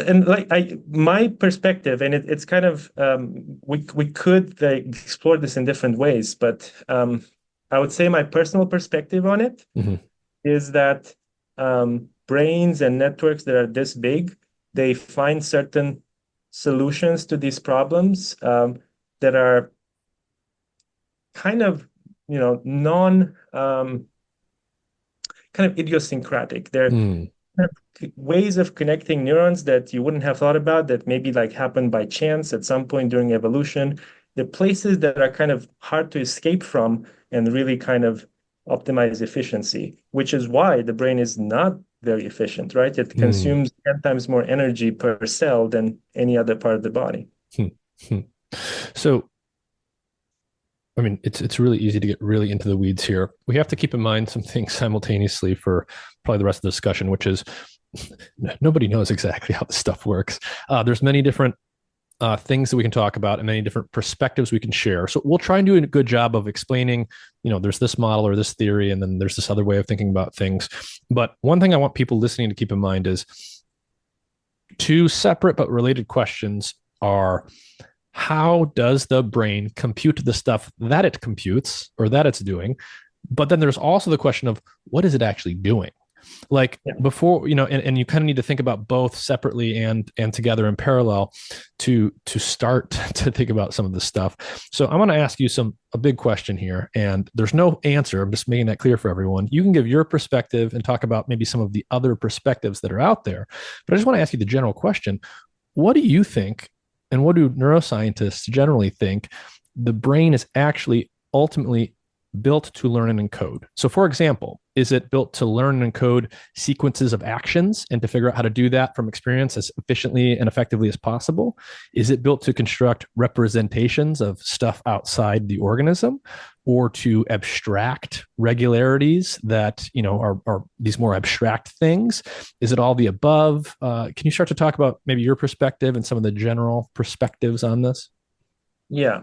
And like my perspective, and it's kind of we could explore this in different ways, but I would say my personal perspective on it mhm. is that brains and networks that are this big, they find certain solutions to these problems that are kind of non kind of idiosyncratic. They're Mm. ways of connecting neurons that you wouldn't have thought about, that maybe like happened by chance at some point during evolution. The places that are kind of hard to escape from and really kind of optimize efficiency, which is why the brain is not very efficient, right? It Mm. consumes 10 times more energy per cell than any other part of the body. Hmm. Hmm. So, I mean, it's really easy to get really into the weeds here. We have to keep in mind some things simultaneously for probably the rest of the discussion, which is nobody knows exactly how this stuff works. There's many different things that we can talk about and many different perspectives we can share. So we'll try and do a good job of explaining, there's this model or this theory, and then there's this other way of thinking about things. But one thing I want people listening to keep in mind is two separate but related questions are: how does the brain compute the stuff that it computes or that it's doing? But then there's also the question of what is it actually doing? Like Yeah. before, and you kind of need to think about both separately and together in parallel to start to think about some of this stuff. So I want to ask you a big question here, and there's no answer. I'm just making that clear for everyone. You can give your perspective and talk about maybe some of the other perspectives that are out there, but I just want to ask you the general question: what do you think, and what do neuroscientists generally think the brain is actually ultimately built to learn and encode? So, for example, is it built to learn and encode sequences of actions and to figure out how to do that from experience as efficiently and effectively as possible? Is it built to construct representations of stuff outside the organism, or to abstract regularities that are these more abstract things? Is it all the above? Can you start to talk about maybe your perspective and some of the general perspectives on this? Yeah.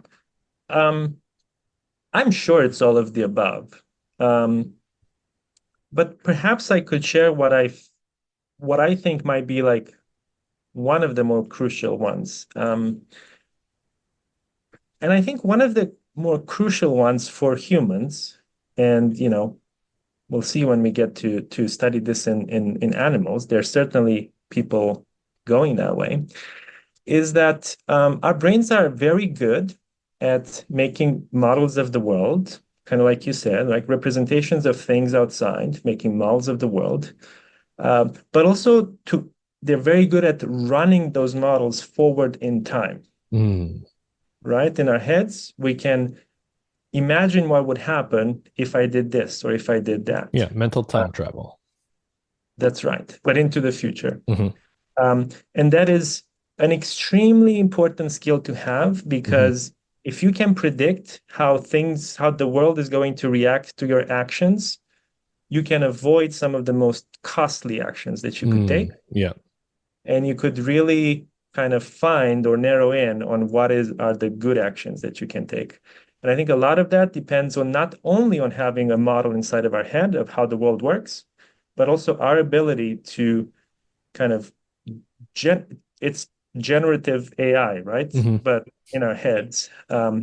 I'm sure it's all of the above. Um, but perhaps I could share what I think might be like one of the more crucial ones. And I think one of the more crucial ones for humans, and we'll see when we get to study this in animals, there's certainly people going that way, is that our brains are very good at making models of the world, kind of like you said, like representations of things outside, making models of the world. But also they're very good at running those models forward in time, Mm. right? In our heads, we can imagine what would happen if I did this or if I did that. Yeah, mental time travel. That's right, but into the future. Mm-hmm. And that is an extremely important skill to have, Mm-hmm. because if you can predict how the world is going to react to your actions, you can avoid some of the most costly actions that you could take. Yeah. And you could really kind of find or narrow in on are the good actions that you can take. And I think a lot of that depends on not only on having a model inside of our head of how the world works, but also our ability to kind of it's generative AI, right? Mm-hmm. But in our heads,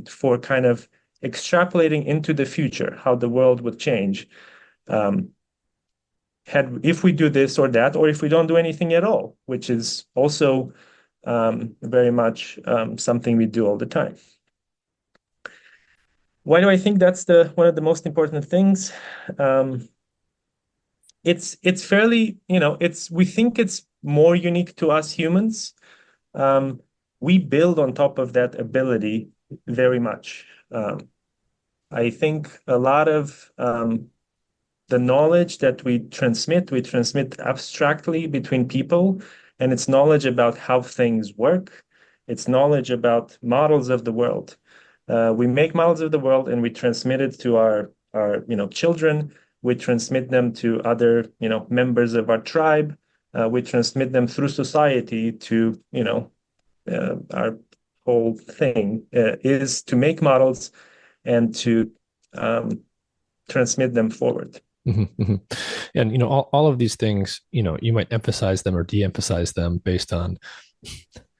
for kind of extrapolating into the future, how the world would change, um, if we do this or that, or if we don't do anything at all, which is also very much something we do all the time. Why do I think that's the one of the most important things? Um, it's fairly, we think it's more unique to us humans. Um, we build on top of that ability very much. I think a lot of the knowledge that we transmit abstractly between people, and it's knowledge about how things work. It's knowledge about models of the world. We make models of the world and we transmit it to our children. We transmit them to other members of our tribe. We transmit them through society to our whole thing is to make models and to transmit them forward. Mm-hmm, mm-hmm. And all of these things, you might emphasize them or de-emphasize them based on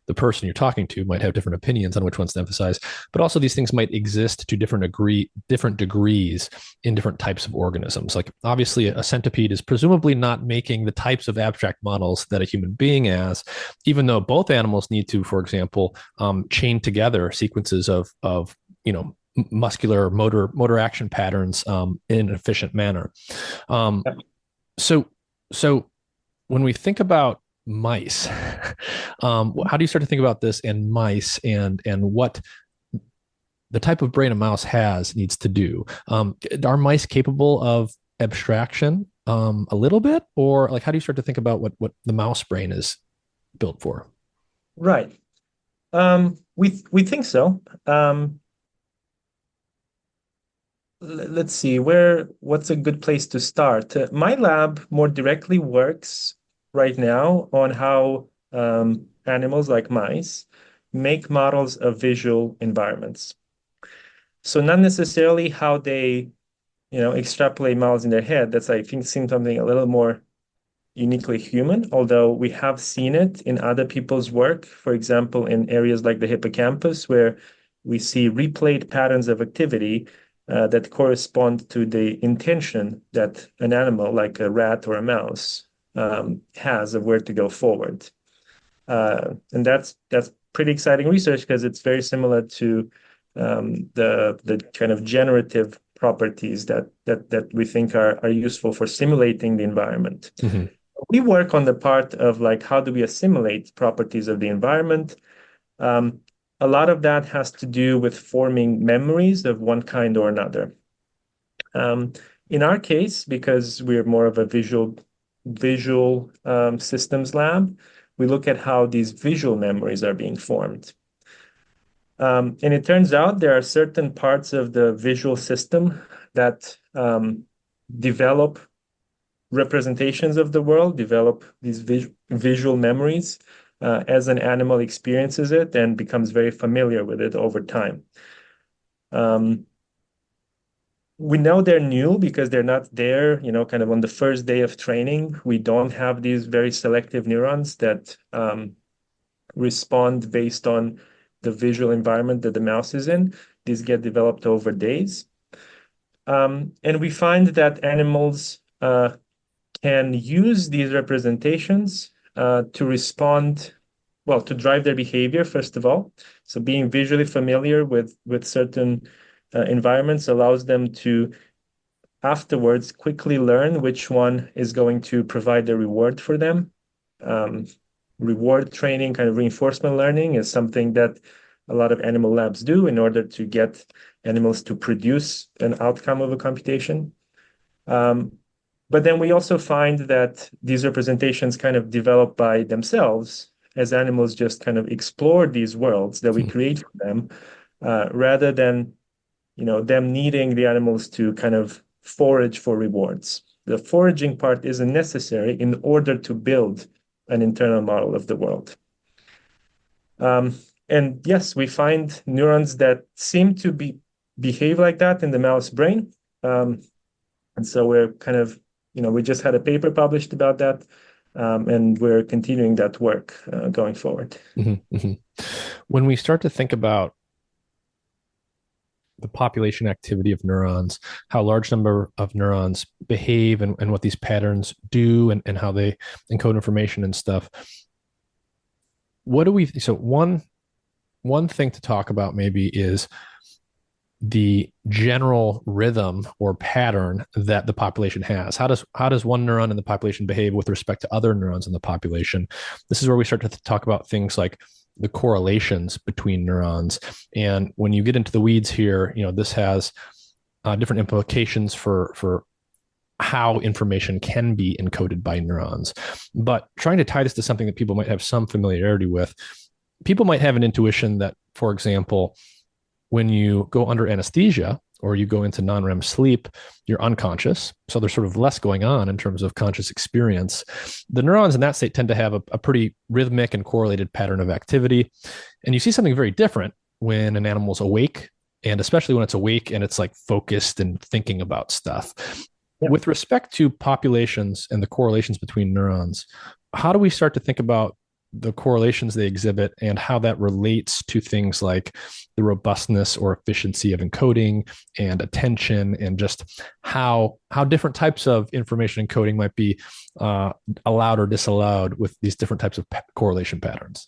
the person you're talking to might have different opinions on which ones to emphasize, but also these things might exist to different degrees in different types of organisms. Like obviously a centipede is presumably not making the types of abstract models that a human being has, even though both animals need to, for example, chain together sequences of muscular motor action patterns in an efficient manner. So when we think about mice, how do you start to think about this in mice and what the type of brain a mouse has needs to do? Are mice capable of abstraction a little bit, or like how do you start to think about what the mouse brain is built for? Right. We think so. Let's see, what's a good place to start? My lab more directly works right now on how animals like mice make models of visual environments. So not necessarily how they, extrapolate models in their head. That's, I think, seems something a little more uniquely human, although we have seen it in other people's work, for example, in areas like the hippocampus, where we see replayed patterns of activity that correspond to the intention that an animal like a rat or a mouse has of where to go forward. And that's pretty exciting research because it's very similar to the kind of generative properties that we think are useful for simulating the environment. Mm-hmm. We work on the part of like how do we assimilate properties of the environment. A lot of that has to do with forming memories of one kind or another. In our case, because we're more of a visual systems lab, we look at how these visual memories are being formed. And it turns out there are certain parts of the visual system that develop representations of the world, develop these visual memories as an animal experiences it and becomes very familiar with it over time. We know they're new because they're not there, kind of on the first day of training. We don't have these very selective neurons that respond based on the visual environment that the mouse is in. These get developed over days. And we find that animals can use these representations to respond, well, to drive their behavior, first of all. So being visually familiar with certain environments allows them to afterwards quickly learn which one is going to provide the reward for them. Reward training, kind of reinforcement learning, is something that a lot of animal labs do in order to get animals to produce an outcome of a computation. But then we also find that these representations kind of develop by themselves as animals just kind of explore these worlds that we create for them, rather than them needing the animals to kind of forage for rewards. The foraging part isn't necessary in order to build an internal model of the world. And yes, we find neurons that seem to behave like that in the mouse brain. And so we're kind of, we just had a paper published about that, and we're continuing that work going forward. Mm-hmm, mm-hmm. When we start to think about the population activity of neurons, how large number of neurons behave and what these patterns do and how they encode information and stuff. So one thing to talk about maybe is the general rhythm or pattern that the population has. How does one neuron in the population behave with respect to other neurons in the population? This is where we start to talk about things like the correlations between neurons. And when you get into the weeds here, this has different implications for how information can be encoded by neurons. But trying to tie this to something that people might have some familiarity with, people might have an intuition that, for example, when you go under anesthesia or you go into non-REM sleep, you're unconscious. So there's sort of less going on in terms of conscious experience. The neurons in that state tend to have a pretty rhythmic and correlated pattern of activity. And you see something very different when an animal's awake, and especially when it's awake and it's like focused and thinking about stuff. Yeah. With respect to populations and the correlations between neurons, how do we start to think about the correlations they exhibit and how that relates to things like the robustness or efficiency of encoding and attention, and just how different types of information encoding might be allowed or disallowed with these different types of correlation patterns?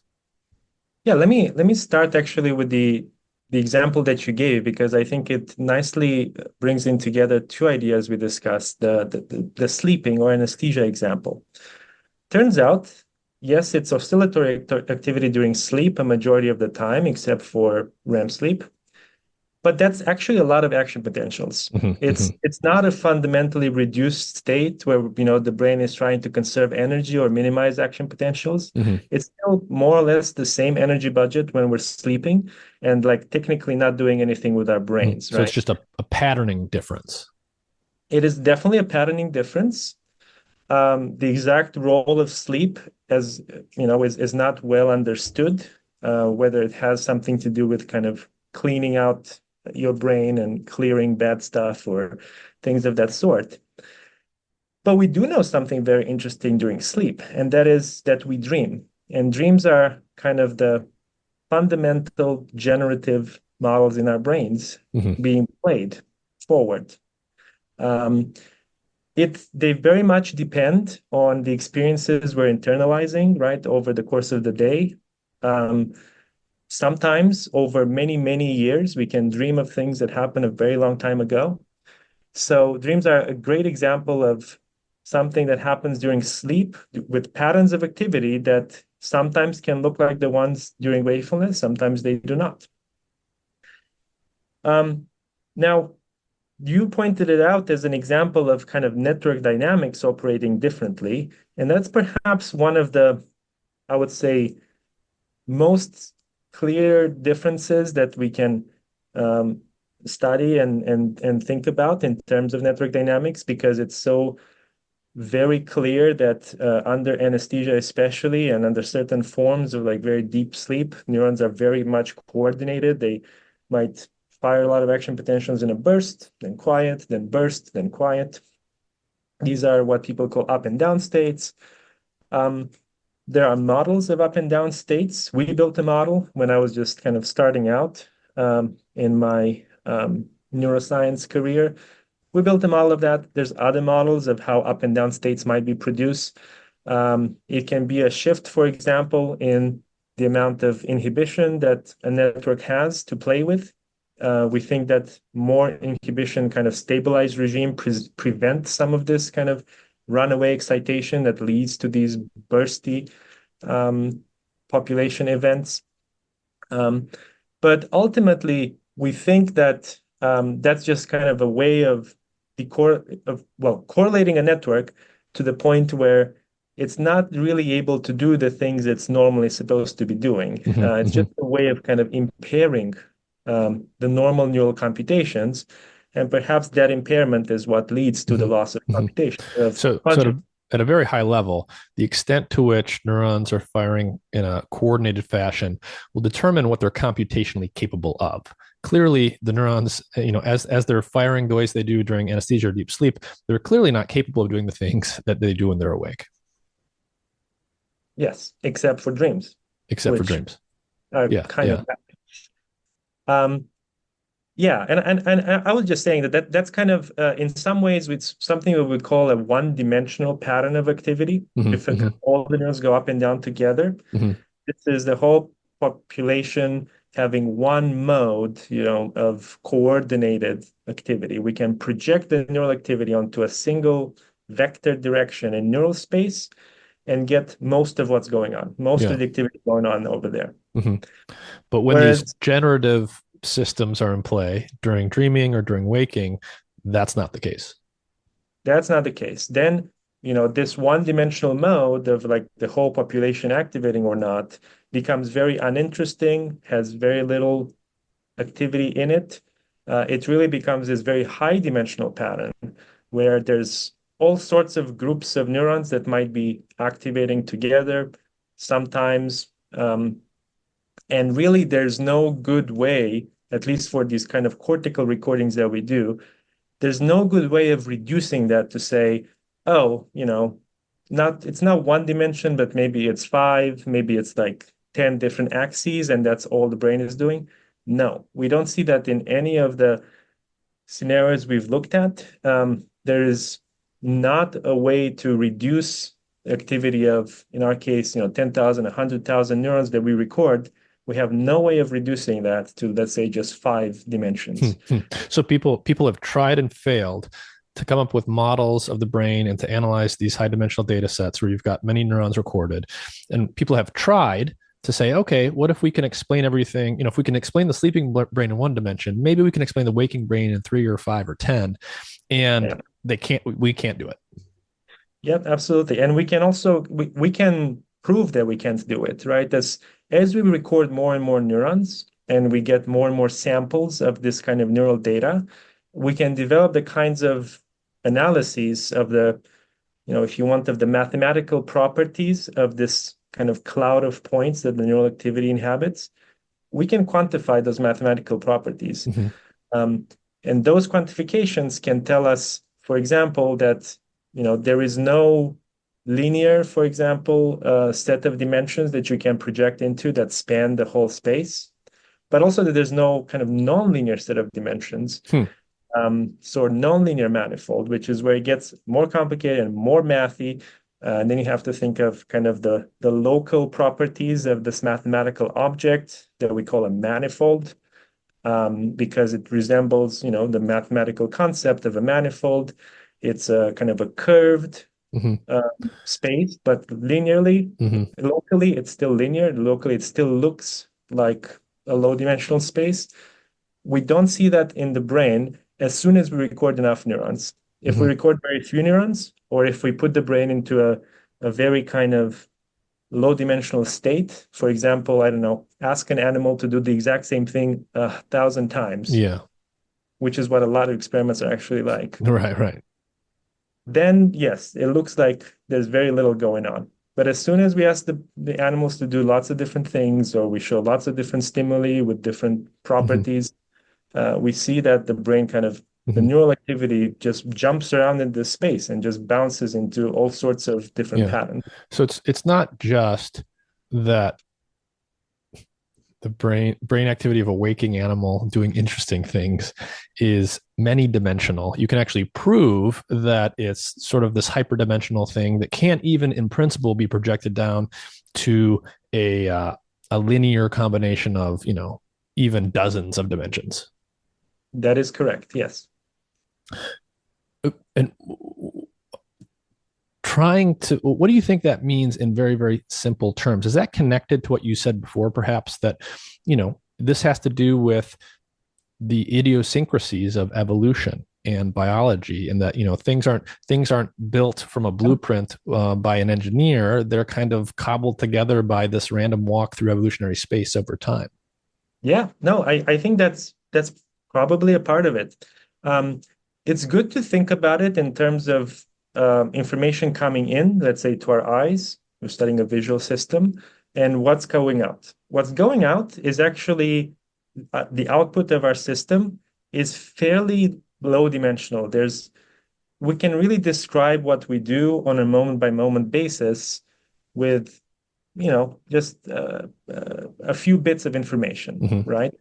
Yeah, let me start actually with the example that you gave, because I think it nicely brings in together two ideas we discussed, the sleeping or anesthesia example. Turns out, yes, it's oscillatory activity during sleep a majority of the time, except for REM sleep. But that's actually a lot of action potentials. It's not a fundamentally reduced state where the brain is trying to conserve energy or minimize action potentials. It's still more or less the same energy budget when we're sleeping, and like technically not doing anything with our brains. So it's just a patterning difference. It is definitely a patterning difference. The exact role of sleep, as is not well understood. Whether it has something to do with kind of cleaning out your brain and clearing bad stuff or things of that sort. But we do know something very interesting during sleep, and that is that we dream. And dreams are kind of the fundamental generative models in our brains being played forward. They very much depend on the experiences we're internalizing, right, over the course of the day. Sometimes over many, many years, we can dream of things that happened a very long time ago. So dreams are a great example of something that happens during sleep with patterns of activity that sometimes can look like the ones during wakefulness, sometimes they do not. Now, you pointed it out as an example of kind of network dynamics operating differently. And that's perhaps one of the, I would say, most clear differences that we can study and think about in terms of network dynamics, because it's so very clear that under anesthesia especially, and under certain forms of like very deep sleep, neurons are very much coordinated. They might fire a lot of action potentials in a burst, then quiet, then burst, then quiet. These are what people call up and down states. There are models of up and down states. We built a model when I was just kind of starting out in my neuroscience career. We built a model of that. There's other models of how up and down states might be produced. It can be a shift, for example, in the amount of inhibition that a network has to play with. We think that more inhibition kind of stabilized regime prevents some of this kind of runaway excitation that leads to these bursty population events. But ultimately, we think that that's just kind of a way of correlating a network to the point where it's not really able to do the things it's normally supposed to be doing. It's just a way of kind of impairing the normal neural computations, and perhaps that impairment is what leads to the loss of computation. So at a very high level, the extent to which neurons are firing in a coordinated fashion will determine what they're computationally capable of. Clearly, the neurons, as they're firing the ways they do during anesthesia or deep sleep, they're clearly not capable of doing the things that they do when they're awake. Yes, except for dreams. Except for dreams. And I was just saying that's kind of in some ways it's something that we call a one-dimensional pattern of activity. If all the neurons go up and down together, this is the whole population having one mode, of coordinated activity. We can project the neural activity onto a single vector direction in neural space and get most of what's going on, most of the activity going on over there. Hmm. But when these Whereas generative systems are in play during dreaming or during waking, that's not the case. that's not the case. Then, this one-dimensional mode of like the whole population activating or not becomes very uninteresting, has very little activity in it. It really becomes this very high-dimensional pattern where there's all sorts of groups of neurons that might be activating together sometimes. And really, there's no good way, at least for these kind of cortical recordings that we do, there's no good way of reducing that to say, oh, not it's not one dimension, but maybe it's five, maybe it's like 10 different axes, and that's all the brain is doing. No, we don't see that in any of the scenarios we've looked at. There is not a way to reduce activity of, in our case, 10,000, 100,000 neurons that we record. We have no way of reducing that to, let's say, just five dimensions. So people have tried and failed to come up with models of the brain and to analyze these high dimensional data sets where you've got many neurons recorded. And people have tried to say, okay, what if we can explain everything? If we can explain the sleeping brain in one dimension, maybe we can explain the waking brain in 3 or 5 or 10. And Yeah. we can't do it. Yep, absolutely. And we can also we can prove that we can't do it, right? As we record more and more neurons and we get more and more samples of this kind of neural data, we can develop the kinds of analyses of the, if you want, of the mathematical properties of this kind of cloud of points that the neural activity inhabits. We can quantify those mathematical properties. Mm-hmm. And those quantifications can tell us, for example, that there is no linear, for example, set of dimensions that you can project into that span the whole space, but also that there's no kind of nonlinear set of dimensions. Hmm. So nonlinear manifold, which is where it gets more complicated and more mathy. And then you have to think of kind of the local properties of this mathematical object that we call a manifold, because it resembles, the mathematical concept of a manifold. It's a kind of a curved Mm-hmm. space, but linearly, Mm-hmm. locally, it's still linear. Locally, it still looks like a low-dimensional space. We don't see that in the brain as soon as we record enough neurons. If we Mm-hmm. record very few neurons, or if we put the brain into a very kind of low-dimensional state, for example, I don't know, ask an animal to do the exact same thing 1,000 times, Yeah. which is what a lot of experiments are actually like. Right. Right. Then yes, it looks like there's very little going on. But as soon as we ask the animals to do lots of different things, or we show lots of different stimuli with different Mm-hmm. properties, we see that the brain kind of, the Mm-hmm. neural activity just jumps around in this space and just bounces into all sorts of different Yeah. patterns. So it's not just that the brain activity of a waking animal doing interesting things is many dimensional. You can actually prove that it's sort of this hyperdimensional thing that can't even in principle be projected down to a linear combination of even dozens of dimensions. That is correct. Yes. And trying to, what do you think that means in very, very simple terms? Is that connected to what you said before, perhaps, that this has to do with the idiosyncrasies of evolution and biology, and that things aren't built from a blueprint by an engineer. They're kind of cobbled together by this random walk through evolutionary space over time? Yeah. No, I think that's probably a part of it. Um, it's good to think about it in terms of information coming in, let's say to our eyes. We're studying a visual system, and what's going out. What's going out is actually the output of our system is fairly low dimensional. We can really describe what we do on a moment by moment basis with, just a few bits of information, Mm-hmm. right?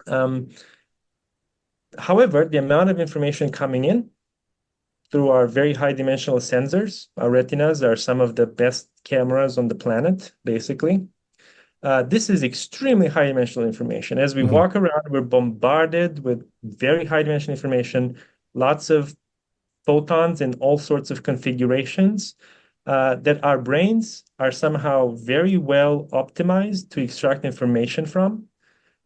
Um, However, the amount of information coming in through our very high dimensional sensors, our retinas are some of the best cameras on the planet, basically. This is extremely high dimensional information. As we Mm-hmm. walk around, we're bombarded with very high dimensional information, lots of photons in all sorts of configurations. that our brains are somehow very well optimized to extract information from,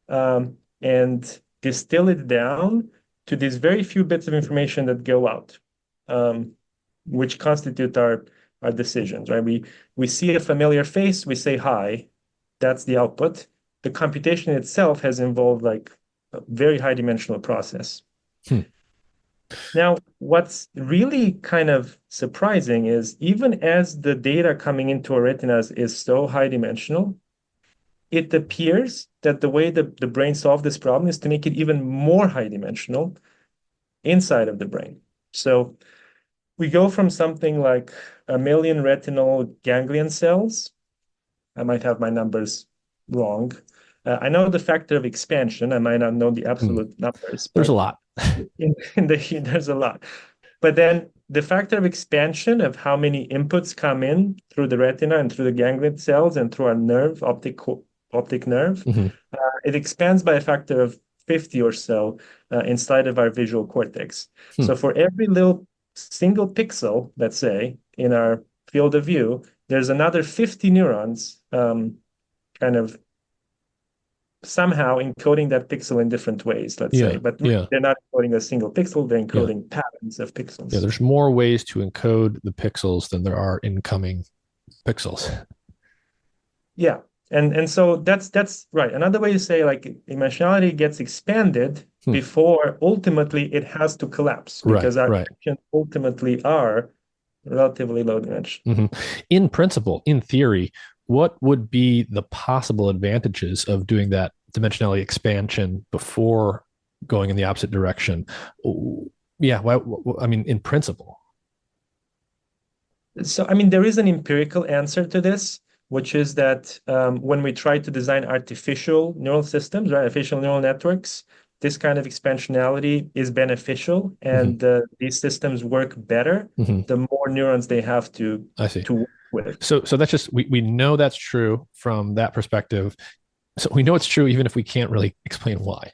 and distill it down to these very few bits of information that go out, which constitute our decisions, right? We see a familiar face, we say hi, that's the output. The computation itself has involved like a very high dimensional process. Now, what's really kind of surprising is even as the data coming into our retinas is so high dimensional, it appears that the way the brain solved this problem is to make it even more high dimensional inside of the brain. So we go from something like 1 million retinal ganglion cells. I might have my numbers wrong. I know the factor of expansion. I might not know the absolute numbers. There's a lot. There's a lot. But then the factor of expansion of how many inputs come in through the retina and through the ganglion cells and through our nerve, optic nerve, it expands by a factor of 50 or so inside of our visual cortex. So for every little single pixel, let's say, in our field of view, there's another 50 neurons kind of somehow encoding that pixel in different ways, let's say. But they're not encoding a single pixel, they're encoding patterns of pixels. Yeah, there's more ways to encode the pixels than there are incoming pixels. Yeah. And so that's right. Another way to say like dimensionality gets expanded before ultimately it has to collapse because our actions ultimately are relatively low dimension. In principle, in theory, what would be the possible advantages of doing that dimensionality expansion before going in the opposite direction? Yeah, I mean, in principle. So, I mean, there is an empirical answer to this, which is that when we try to design artificial neural systems, right, artificial neural networks, this kind of expansionality is beneficial, and these systems work better the more neurons they have to work with. So that's just we know that's true from that perspective. So we know it's true even if we can't really explain why.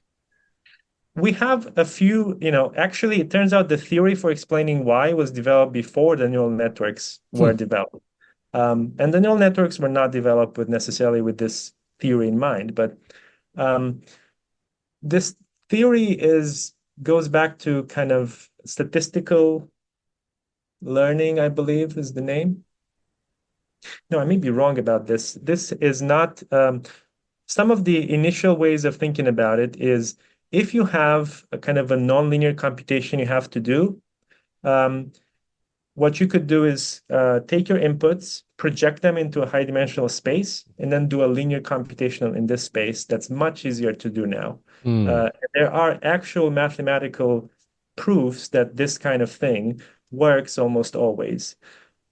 We have a few, actually, it turns out the theory for explaining why was developed before the neural networks were developed. And the neural networks were not developed necessarily with this theory in mind, but this theory goes back to kind of statistical learning, I believe is the name. No, I may be wrong about this. This is not, some of the initial ways of thinking about it is if you have a kind of a nonlinear computation you have to do, what you could do is take your inputs, project them into a high dimensional space, and then do a linear computation in this space. That's much easier to do now. There are actual mathematical proofs that this kind of thing works almost always.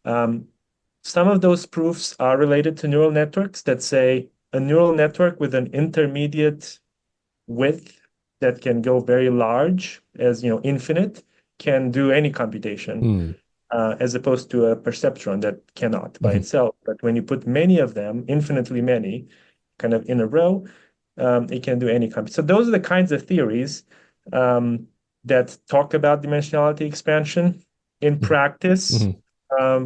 Some of those proofs are related to neural networks that say a neural network with an intermediate width that can go very large as infinite can do any computation. As opposed to a perceptron that cannot by itself. But when you put many of them, infinitely many, kind of in a row, it can do any computation. So those are the kinds of theories that talk about dimensionality expansion. In practice,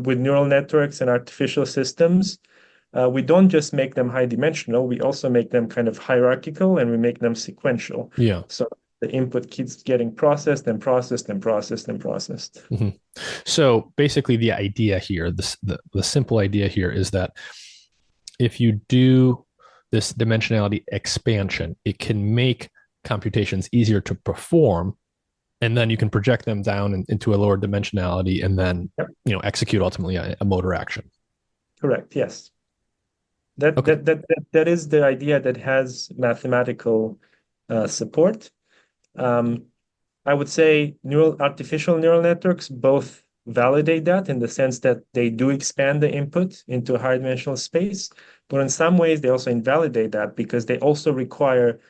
with neural networks and artificial systems, we don't just make them high dimensional, we also make them kind of hierarchical, and we make them sequential. So the input keeps getting processed and processed and processed and processed. So basically the idea here, the simple idea here is that if you do this dimensionality expansion, it can make computations easier to perform, and then you can project them down into a lower dimensionality and then execute ultimately a motor action. Correct, yes. That is the idea that has mathematical support. I would say artificial neural networks both validate that in the sense that they do expand the input into a higher dimensional space, but in some ways they also invalidate that because they also require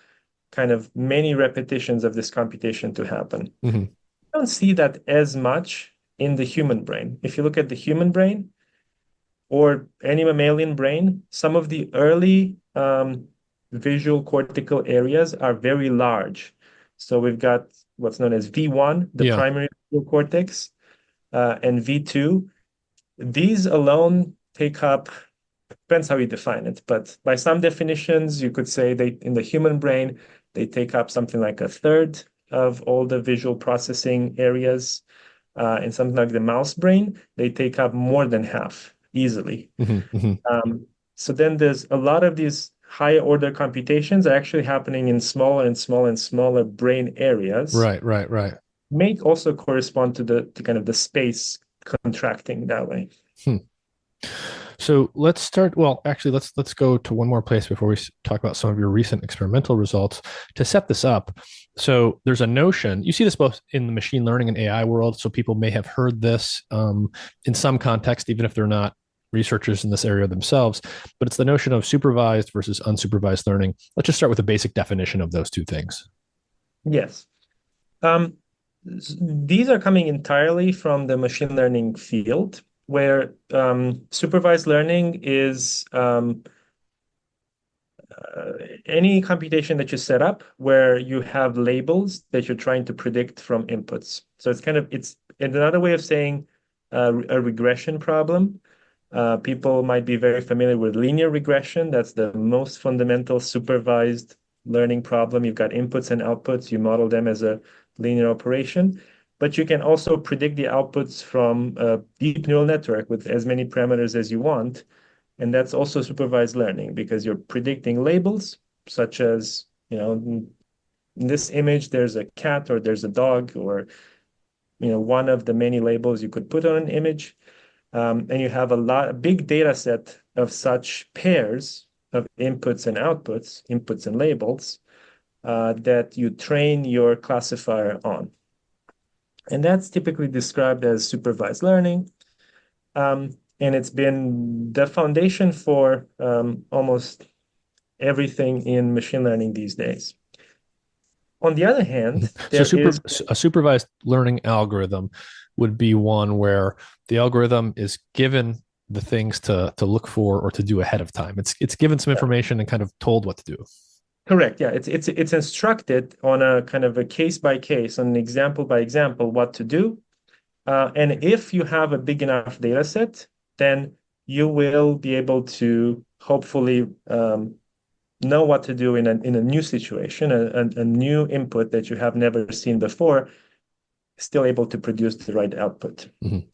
kind of many repetitions of this computation to happen. I don't see that as much in the human brain. If you look at the human brain or any mammalian brain, some of the early visual cortical areas are very large. So we've got what's known as V1, the primary visual cortex, and V2, these alone take up, depends how you define it, but by some definitions, you could say they in the human brain, they take up something like a third of all the visual processing areas. In something like the mouse brain, they take up more than half easily. Um, so then there's a lot of these higher order computations are actually happening in smaller and smaller and smaller brain areas, Right, right, right. may also correspond to the to kind of the space contracting that way. Hmm. So let's start. Well, actually, let's go to one more place before we talk about some of your recent experimental results to set this up. So there's a notion you see this both in the machine learning and AI world. So people may have heard this in some context, even if they're not researchers in this area themselves. But it's the notion of supervised versus unsupervised learning. Let's just start with a basic definition of those two things. Yes. Um, these are coming entirely from the machine learning field, where supervised learning is any computation that you set up where you have labels that you're trying to predict from inputs. So it's another way of saying a regression problem. People might be very familiar with linear regression. That's the most fundamental supervised learning problem. You've got inputs and outputs. You model them as a linear operation, but you can also predict the outputs from a deep neural network with as many parameters as you want. And that's also supervised learning because you're predicting labels such as, in this image, there's a cat or there's a dog or, one of the many labels you could put on an image. And you have a big data set of such pairs of inputs and outputs, inputs and labels, that you train your classifier on. And that's typically described as supervised learning. And it's been the foundation for almost everything in machine learning these days. On the other hand, So there is a supervised learning algorithm would be one where the algorithm is given the things to look for or to do ahead of time. It's given some information and kind of told what to do. correct. Yeah, it's instructed on a kind of a case by case, on an example by example, what to do. And if you have a big enough data set, then you will be able to hopefully know what to do in a new situation, a new input that you have never seen before, still able to produce the right output. Mm-hmm.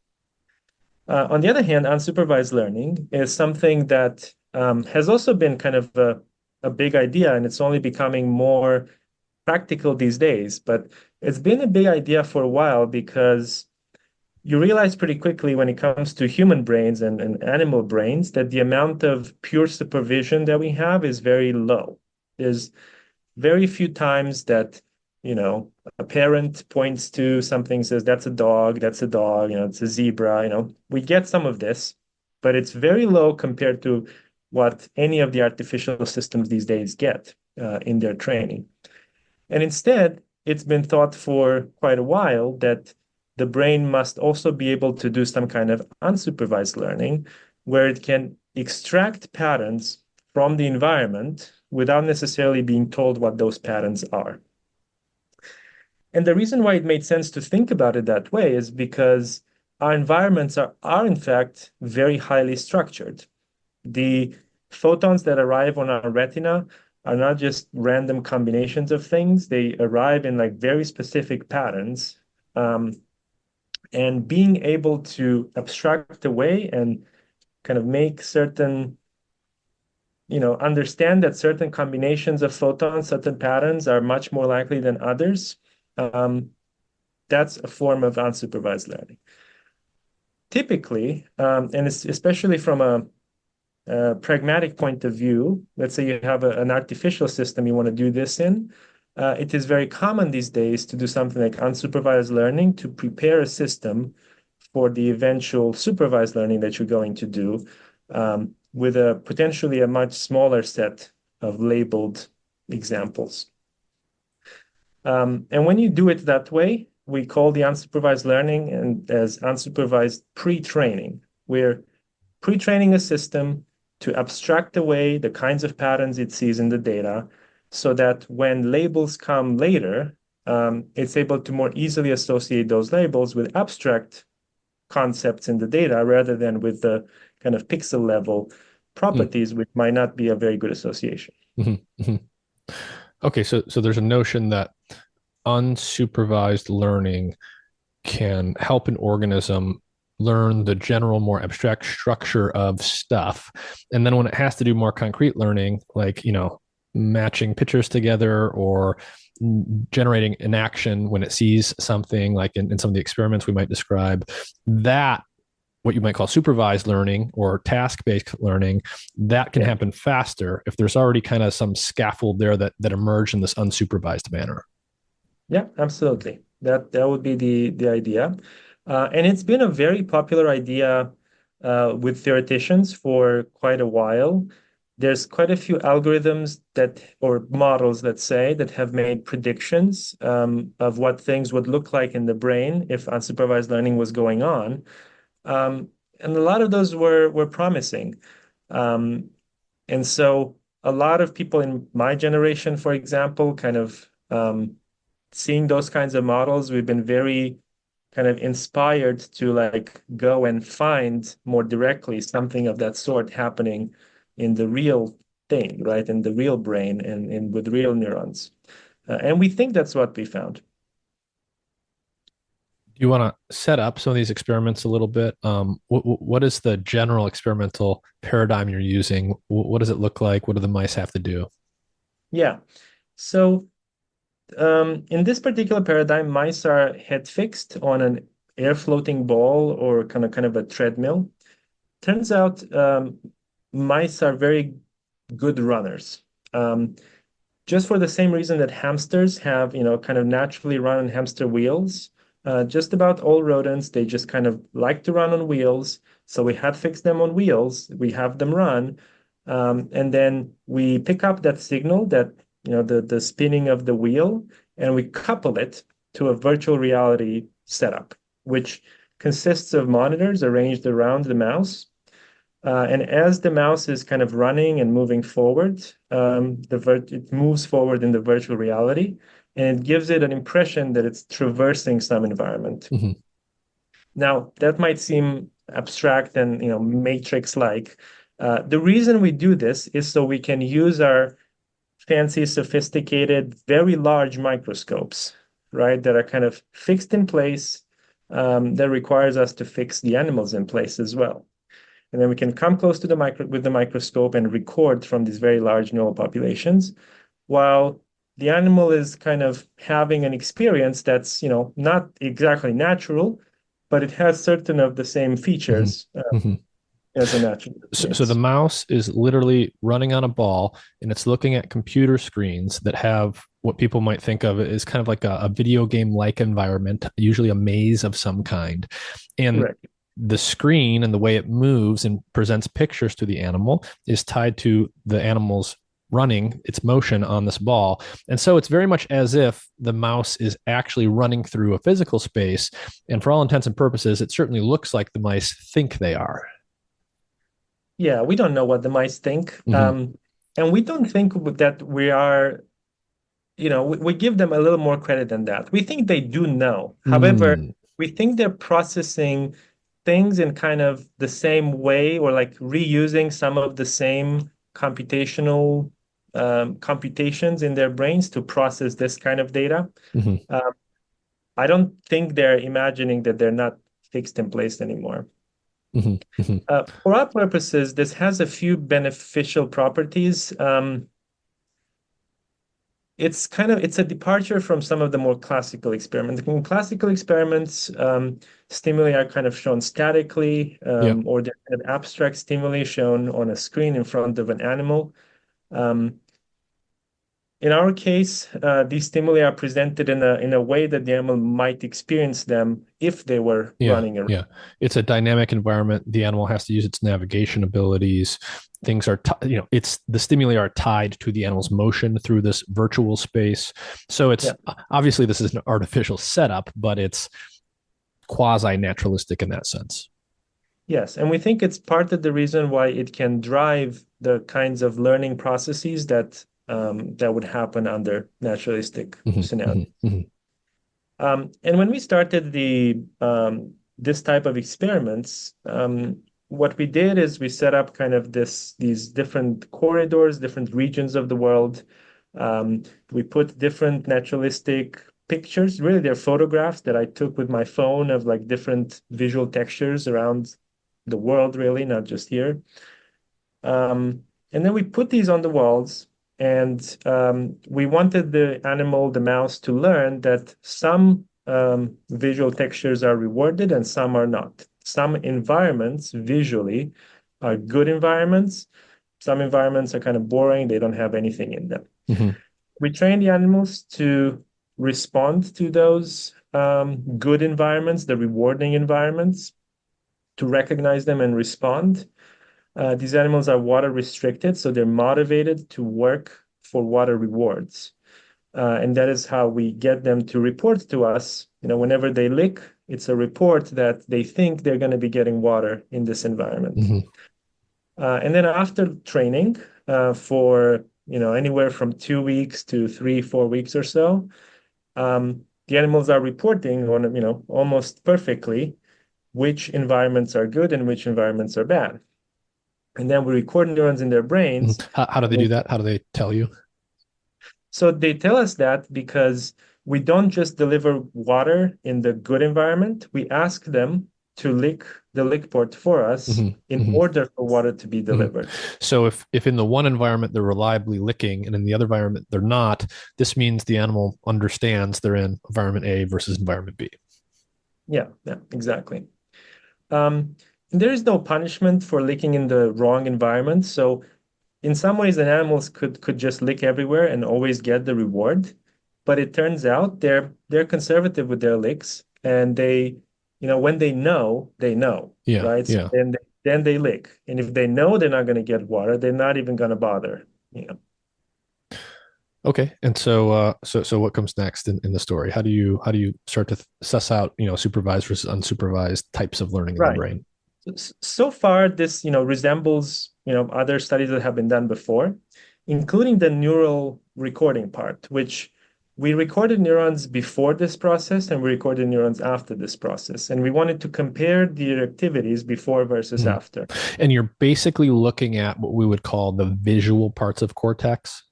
On the other hand, unsupervised learning is something that has also been kind of a big idea, and it's only becoming more practical these days. But it's been a big idea for a while because you realize pretty quickly when it comes to human brains and animal brains that the amount of pure supervision that we have is very low. There's very few times that, a parent points to something, says, that's a dog, it's a zebra, we get some of this, but it's very low compared to what any of the artificial systems these days get in their training. And instead, it's been thought for quite a while that the brain must also be able to do some kind of unsupervised learning where it can extract patterns from the environment without necessarily being told what those patterns are. And the reason why it made sense to think about it that way is because our environments are in fact very highly structured. The photons that arrive on our retina are not just random combinations of things. They arrive in like very specific patterns. And being able to abstract away and kind of make certain, understand that certain combinations of photons, certain patterns are much more likely than others, that's a form of unsupervised learning. Typically, and especially from a pragmatic point of view, let's say you have an artificial system you want to do this in, it is very common these days to do something like unsupervised learning to prepare a system for the eventual supervised learning that you're going to do with potentially a much smaller set of labeled examples. And when you do it that way, we call the unsupervised learning as unsupervised pre-training. We're pre-training a system to abstract away the kinds of patterns it sees in the data so that when labels come later, it's able to more easily associate those labels with abstract concepts in the data rather than with the kind of pixel level properties, which might not be a very good association. Mm-hmm. Okay, so there's a notion that unsupervised learning can help an organism learn the general, more abstract structure of stuff. And then when it has to do more concrete learning, like, matching pictures together or generating an action when it sees something, like in some of the experiments we might describe, that what you might call supervised learning or task-based learning, that can happen faster if there's already kind of some scaffold there that emerged in this unsupervised manner. Yeah, absolutely. That would be the idea. And it's been a very popular idea with theoreticians for quite a while. There's quite a few algorithms or models, let's say, that have made predictions of what things would look like in the brain if unsupervised learning was going on. And a lot of those were promising. Um, and so a lot of people in my generation, for example, kind of seeing those kinds of models, we've been very kind of inspired to like go and find more directly something of that sort happening in the real thing, right? In the real brain and with real neurons. And we think that's what we found. Do you want to set up some of these experiments a little bit? What is the general experimental paradigm you're using? What does it look like? What do the mice have to do? Yeah. So in this particular paradigm, mice are head fixed on an air floating ball or kind of a treadmill. Turns out mice are very good runners. Just for the same reason that hamsters have, kind of naturally run on hamster wheels. Just about all rodents, they just kind of like to run on wheels. So we had fixed them on wheels. We have them run. And then we pick up that signal that, the spinning of the wheel, and we couple it to a virtual reality setup, which consists of monitors arranged around the mouse. And as the mouse is kind of running and moving forward, it moves forward in the virtual reality, and it gives it an impression that it's traversing some environment. Mm-hmm. Now, that might seem abstract and matrix-like. The reason we do this is so we can use our fancy, sophisticated, very large microscopes, right, that are kind of fixed in place. That requires us to fix the animals in place as well. And then we can come close to with the microscope and record from these very large neural populations, while the animal is kind of having an experience that's, not exactly natural, but it has certain of the same features Mm-hmm. as a natural So the experience. mouse is literally running on a ball and it's looking at computer screens that have what people might think of as kind of like a video game like environment, usually a maze of some kind. And Correct. the screen and the way it moves and presents pictures to the animal is tied to the animal's running its motion on this ball. And so it's very much as if the mouse is actually running through a physical space. And for all intents and purposes, it certainly looks like the mice think they are. Yeah, we don't know what the mice think. Mm-hmm. And we don't think that we are, we give them a little more credit than that. We think they do know. However, Mm. we think they're processing things in kind of the same way, or like reusing some of the same computational computations in their brains to process this kind of data. Mm-hmm. Um, I don't think they're imagining that they're not fixed in place anymore. Mm-hmm. Mm-hmm. For our purposes, this has a few beneficial properties. It's a departure from some of the more classical experiments. In classical experiments, stimuli are kind of shown statically, Yep. or they're kind of abstract stimuli shown on a screen in front of an animal. Um, in our case, these stimuli are presented in a way that the animal might experience them if they were Yeah. running around. Yeah. It's a dynamic environment. The animal has to use its navigation abilities. Things are, it's the stimuli are tied to the animal's motion through this virtual space. So it's Yeah. obviously this is an artificial setup, but it's quasi naturalistic in that sense. Yes, and we think it's part of the reason why it can drive the kinds of learning processes that would happen under naturalistic Mm-hmm. scenarios. Mm-hmm. And when we started this type of experiments, what we did is we set up kind of these different corridors, different regions of the world. We put different naturalistic pictures, really they're photographs that I took with my phone of like different visual textures around the world, really, not just here. And then we put these on the walls, and we wanted the animal, the mouse, to learn that some visual textures are rewarded and some are not. Some environments visually are good environments. Some environments are kind of boring. They don't have anything in them. Mm-hmm. We train the animals to respond to those good environments, the rewarding environments, to recognize them and respond. These animals are water restricted, so they're motivated to work for water rewards. And that is how we get them to report to us. Whenever they lick, it's a report that they think they're going to be getting water in this environment. Mm-hmm. And then after training for anywhere from 2 weeks to 3-4 weeks or so, the animals are reporting on almost perfectly which environments are good and which environments are bad. And then we record neurons in their brains. How do they do that? How do they tell you? So they tell us that because we don't just deliver water in the good environment. We ask them to lick the lick port for us in order for water to be delivered. So if in the one environment they're reliably licking and in the other environment they're not, this means the animal understands they're in environment A versus environment B. Yeah, exactly. There is no punishment for licking in the wrong environment. So in some ways, an animals could just lick everywhere and always get the reward. But it turns out they're conservative with their licks, and when they know, Yeah, right? So yeah. then they lick. And if they know they're not going to get water, they're not even going to bother. Okay. And so what comes next in the story? How do you start to suss out, supervised versus unsupervised types of learning in the Right. brain? So far, this resembles other studies that have been done before, including the neural recording part, which we recorded neurons before this process and we recorded neurons after this process, and we wanted to compare their activities before versus after. And you're basically looking at what we would call the visual parts of cortex.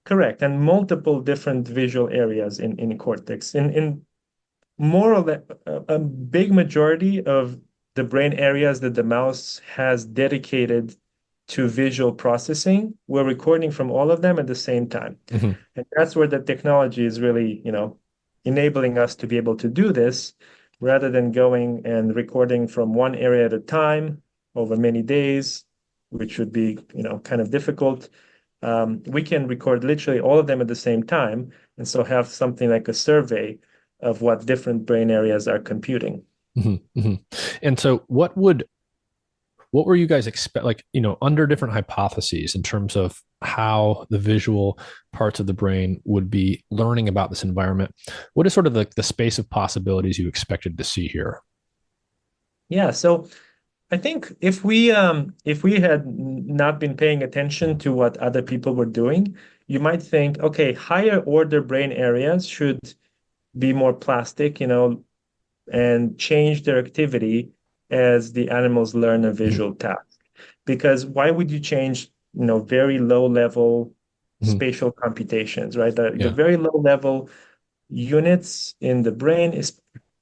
Correct, and multiple different visual areas in cortex. In more or less a big majority of the brain areas that the mouse has dedicated to visual processing, we're recording from all of them at the same time. And that's where the technology is really, enabling us to be able to do this rather than going and recording from one area at a time over many days, which would be, kind of difficult. We can record literally all of them at the same time, and so have something like a survey of what different brain areas are computing. And so what were you guys expect, like, under different hypotheses in terms of how the visual parts of the brain would be learning about this environment? What is sort of the space of possibilities you expected to see here? Yeah, so I think if we had not been paying attention to what other people were doing, you might think, okay, higher order brain areas should be more plastic, and change their activity as the animals learn a visual task. Because why would you change, very low level spatial computations, right? The very low level units in the brain is,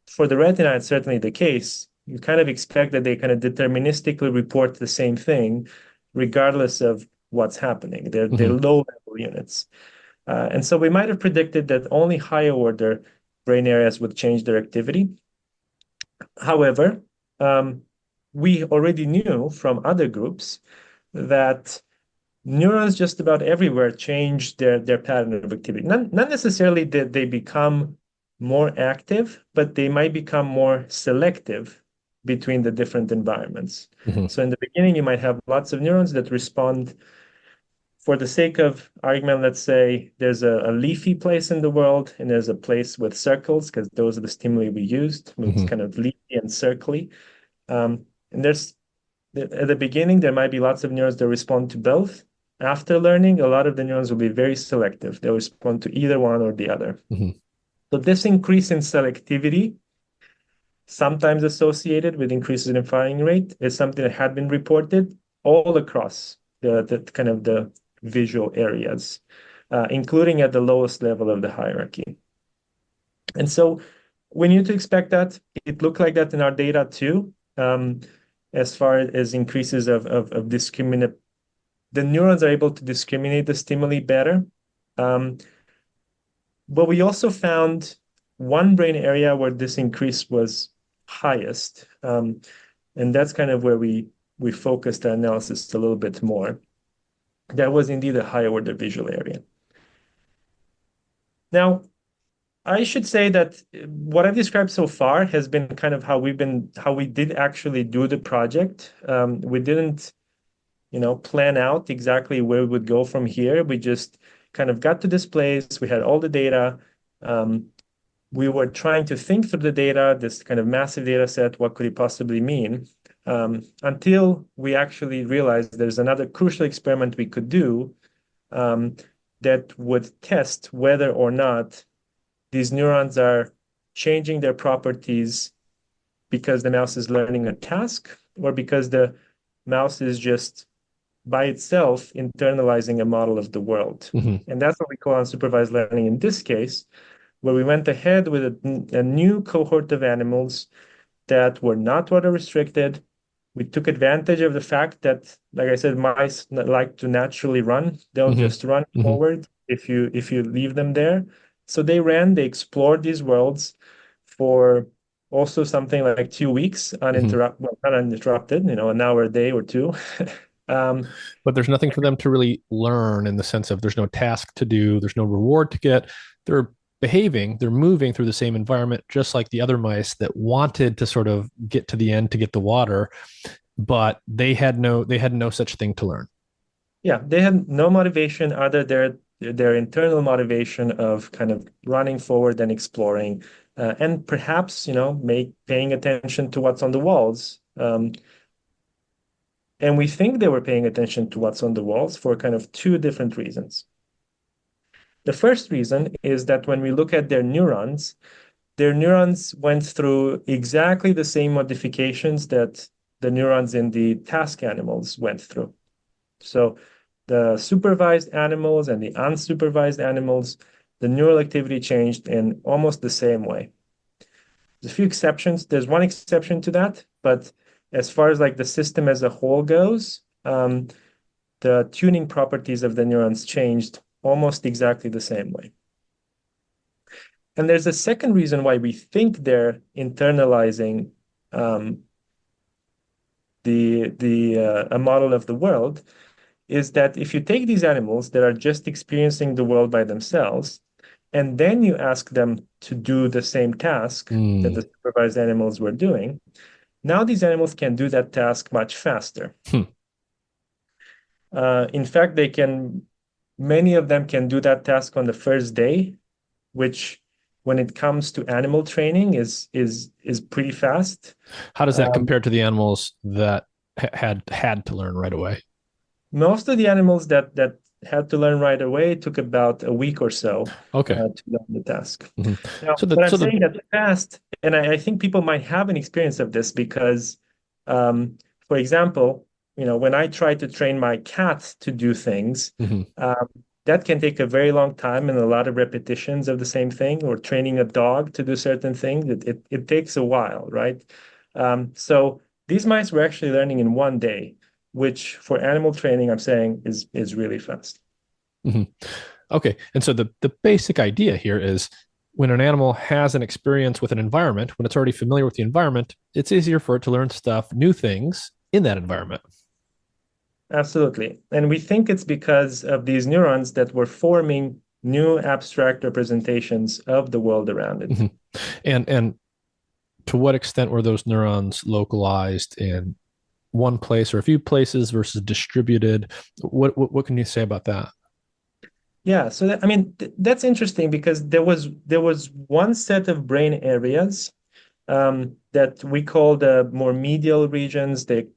for the retina, it's certainly the case. You kind of expect that they kind of deterministically report the same thing, regardless of what's happening. They're low level units. And so we might have predicted that only higher order brain areas would change their activity. However, we already knew from other groups that neurons just about everywhere change their pattern of activity. Not necessarily that they become more active, but they might become more selective between the different environments. So in the beginning, you might have lots of neurons that respond. For the sake of argument, let's say there's a leafy place in the world and there's a place with circles, because those are the stimuli we used. It's kind of leafy and circly. And there's at the beginning, there might be lots of neurons that respond to both. After learning, a lot of the neurons will be very selective. They'll respond to either one or the other. So this increase in selectivity sometimes associated with increases in firing rate, is something that had been reported all across the kind of the visual areas, including at the lowest level of the hierarchy. And so we need to expect that. It looked like that in our data too, as far as increases of discriminate. The neurons are able to discriminate the stimuli better. But we also found one brain area where this increase was highest. And that's kind of where we focused our analysis a little bit more. That was indeed a higher order visual area. Now, I should say that what I've described so far has been kind of how we did actually do the project. We didn't, plan out exactly where we would go from here. We just kind of got to this place. We had all the data. We were trying to think through the data, this kind of massive data set, what could it possibly mean? Until we actually realized there's another crucial experiment we could do that would test whether or not these neurons are changing their properties because the mouse is learning a task or because the mouse is just by itself internalizing a model of the world. Mm-hmm. And that's what we call unsupervised learning in this case, where we went ahead with a new cohort of animals that were not water restricted. We took advantage of the fact that, like I said, mice like to naturally run. They'll mm-hmm. just run mm-hmm. forward if you leave them there. So they explored these worlds for also something like 2 weeks, uninterrupted, mm-hmm. well, not uninterrupted, an hour a day or two. But there's nothing for them to really learn in the sense of there's no task to do, there's no reward to get. They're behaving, they're moving through the same environment, just like the other mice that wanted to sort of get to the end to get the water, but they had no such thing to learn. Yeah, they had no motivation other than their internal motivation of kind of running forward and exploring, and perhaps paying attention to what's on the walls. And we think they were paying attention to what's on the walls for kind of two different reasons. The first reason is that when we look at their neurons went through exactly the same modifications that the neurons in the task animals went through. So the supervised animals and the unsupervised animals, the neural activity changed in almost the same way. There's a few exceptions. There's one exception to that, but as far as like the system as a whole goes, the tuning properties of the neurons changed almost exactly the same way. And there's a second reason why we think they're internalizing a model of the world, is that if you take these animals that are just experiencing the world by themselves, and then you ask them to do the same task that the supervised animals were doing, now these animals can do that task much faster. In fact, many of them can do that task on the first day, which when it comes to animal training is pretty fast. How does that compare to the animals that had to learn right away? Most of the animals that had to learn right away took about a week or so to learn the task. Mm-hmm. Now, but I'm saying that fast, and I think people might have an experience of this because, for example, when I try to train my cat to do things, mm-hmm. That can take a very long time and a lot of repetitions of the same thing, or training a dog to do certain things. It takes a while, right? So these mice were actually learning in 1 day, which for animal training, I'm saying is really fast. Mm-hmm. Okay. And so the basic idea here is when an animal has an experience with an environment, when it's already familiar with the environment, it's easier for it to learn new things in that environment. Absolutely. And we think it's because of these neurons that were forming new abstract representations of the world around it. Mm-hmm. And to what extent were those neurons localized in one place or a few places versus distributed? What can you say about that? Yeah, so that's interesting because there was one set of brain areas that we call the more medial regions. They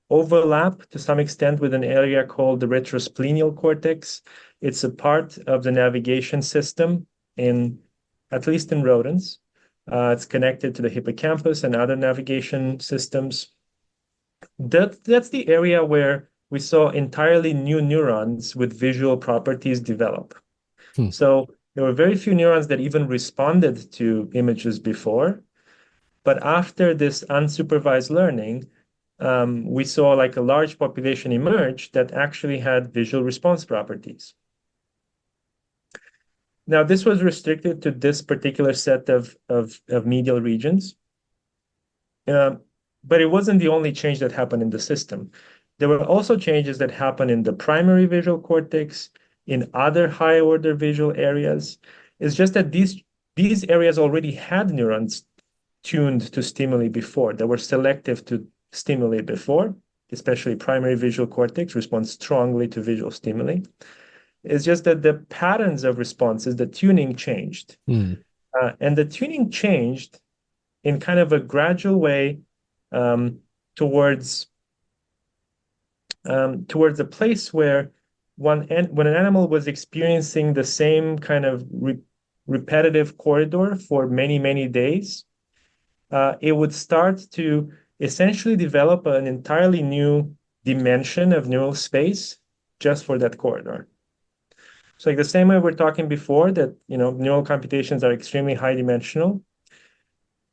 overlap to some extent with an area called the retrosplenial cortex. It's a part of the navigation system at least in rodents. It's connected to the hippocampus and other navigation systems. That's the area where we saw entirely new neurons with visual properties develop. Hmm. So there were very few neurons that even responded to images before. But after this unsupervised learning, we saw like a large population emerge that actually had visual response properties. Now, this was restricted to this particular set of medial regions. But it wasn't the only change that happened in the system. There were also changes that happened in the primary visual cortex, in other high order visual areas. It's just that these areas already had neurons tuned to stimuli before, that were selective to stimuli before, especially primary visual cortex responds strongly to visual stimuli. It's just that the patterns of responses, the tuning changed. And the tuning changed in kind of a gradual way towards a place where when an animal was experiencing the same kind of repetitive corridor for many, many days, it would start to essentially develop an entirely new dimension of neural space just for that corridor. So like the same way we're talking before that, neural computations are extremely high dimensional.